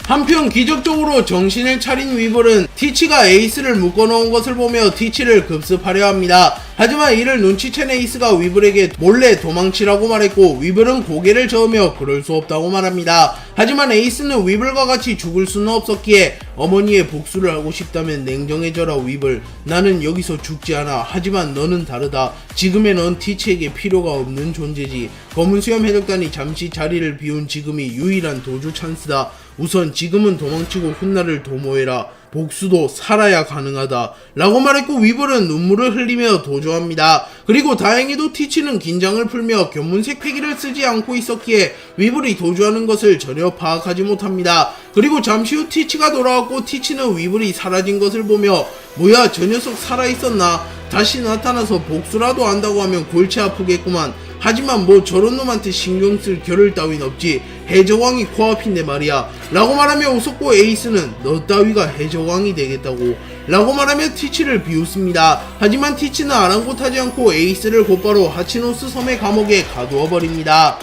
한편 기적적으로 정신을 차린 위블은 티치가 에이스를 묶어놓은 것을 보며 티치를 급습하려 합니다. 하지만 이를 눈치챈 에이스가 위블에게 몰래 도망치라고 말했고 위블은 고개를 저으며 그럴 수 없다고 말합니다. 하지만 에이스는 위블과 같이 죽을 수는 없었기에 어머니의 복수를 하고 싶다면 냉정해져라 위블. 나는 여기서 죽지 않아. 하지만 너는 다르다. 지금의 넌 티치에게 필요가 없는 존재지. 검은 수염 해적단이 잠시 자리를 비운 지금이 유일한 도주 찬스다. 우선 지금은 도망치고 훗날을 도모해라. 복수도 살아야 가능하다 라고 말했고 위블은 눈물을 흘리며 도주합니다. 그리고 다행히도 티치는 긴장을 풀며 견문색 패기를 쓰지 않고 있었기에 위블이 도주하는 것을 전혀 파악하지 못합니다. 그리고 잠시 후 티치가 돌아왔고 티치는 위블이 사라진 것을 보며 뭐야 저 녀석 살아있었나. 다시 나타나서 복수라도 한다고 하면 골치 아프겠구만. 하지만 뭐 저런 놈한테 신경 쓸 겨를 따윈 없지. 해적왕이 코앞인데 말이야 라고 말하며 웃었고 에이스는 너 따위가 해적왕이 되겠다고 라고 말하며 티치를 비웃습니다. 하지만 티치는 아랑곳하지 않고 에이스를 곧바로 하치노스 섬의 감옥에 가두어 버립니다.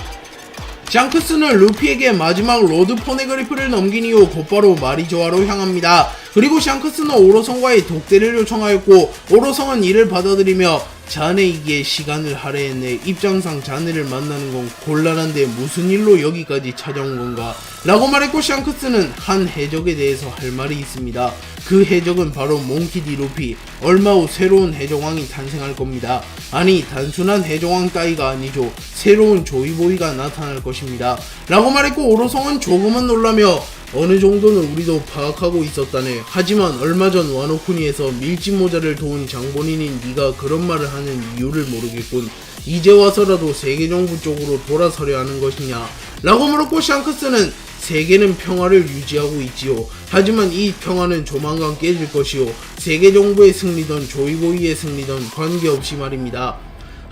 샹크스는 루피에게 마지막 로드 포네그리프를 넘긴 이후 곧바로 마리조아로 향합니다. 그리고 샹크스는 오로성과의 독대를 요청하였고 오로성은 이를 받아들이며 자네에게 시간을 할애했네. 입장상 자네를 만나는 건 곤란한데 무슨 일로 여기까지 찾아온 건가 라고 말했고 샹크스는 한 해적에 대해서 할 말이 있습니다. 그 해적은 바로 몽키디 루피. 얼마 후 새로운 해적왕이 탄생할 겁니다. 아니 단순한 해적왕 따위가 아니죠. 새로운 조이보이가 나타날 것입니다 라고 말했고 오로성은 조금은 놀라며 어느 정도는 우리도 파악하고 있었다네. 하지만 얼마 전 와노쿠니에서 밀짚모자를 도운 장본인인 네가 그런 말을 하는 이유를 모르겠군. 이제 와서라도 세계정부 쪽으로 돌아서려 하는 것이냐 라고 물었고 샹크스는 세계는 평화를 유지하고 있지요. 하지만 이 평화는 조만간 깨질 것이요. 세계정부의 승리든 조이보이의 승리든 관계없이 말입니다.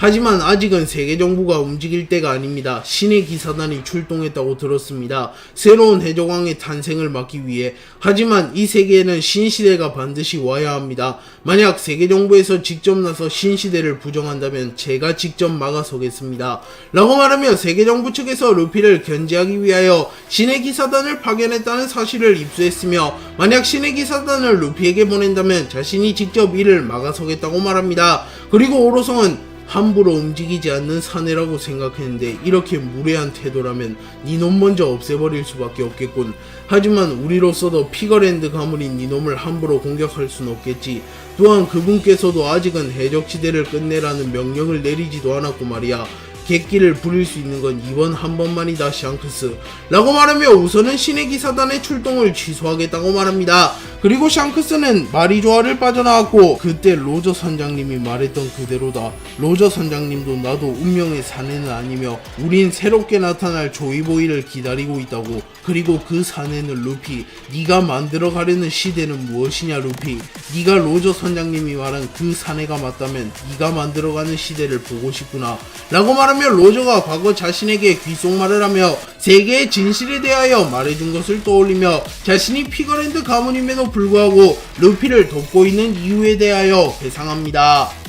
하지만 아직은 세계 정부가 움직일 때가 아닙니다. 신의 기사단이 출동했다고 들었습니다. 새로운 해적왕의 탄생을 막기 위해. 하지만 이 세계에는 신시대가 반드시 와야 합니다. 만약 세계 정부에서 직접 나서 신시대를 부정한다면 제가 직접 막아서겠습니다. 라고 말하며 세계 정부 측에서 루피를 견제하기 위하여 신의 기사단을 파견했다는 사실을 입수했으며, 만약 신의 기사단을 루피에게 보낸다면 자신이 직접 이를 막아서겠다고 말합니다. 그리고 오로성은 함부로 움직이지 않는 사내라고 생각했는데 이렇게 무례한 태도라면 니놈 먼저 없애버릴 수밖에 없겠군. 하지만 우리로서도 피거랜드 가문인 니놈을 함부로 공격할 순 없겠지. 또한 그분께서도 아직은 해적지대를 끝내라는 명령을 내리지도 않았고 말이야. 객기를 부릴 수 있는 건 이번 한 번만이다, 샹크스. 라고 말하며 우선은 신의 기사단의 출동을 취소하겠다고 말합니다. 그리고 샹크스는 마리조아를 빠져나왔고, 그때 로저 선장님이 말했던 그대로다. 로저 선장님도 나도 운명의 사내는 아니며 우린 새롭게 나타날 조이보이를 기다리고 있다고. 그리고 그 사내는 루피. 네가 만들어 가려는 시대는 무엇이냐, 루피. 네가 로저 선장님이 말한 그 사내가 맞다면 네가 만들어가는 시대를 보고 싶구나. 라고 말하며 로저가 과거 자신에게 귓속말을 하며 세계의 진실에 대하여 말해준 것을 떠올리며 자신이 피거랜드 가문임에도 불구하고 루피를 돕고 있는 이유에 대하여 회상합니다.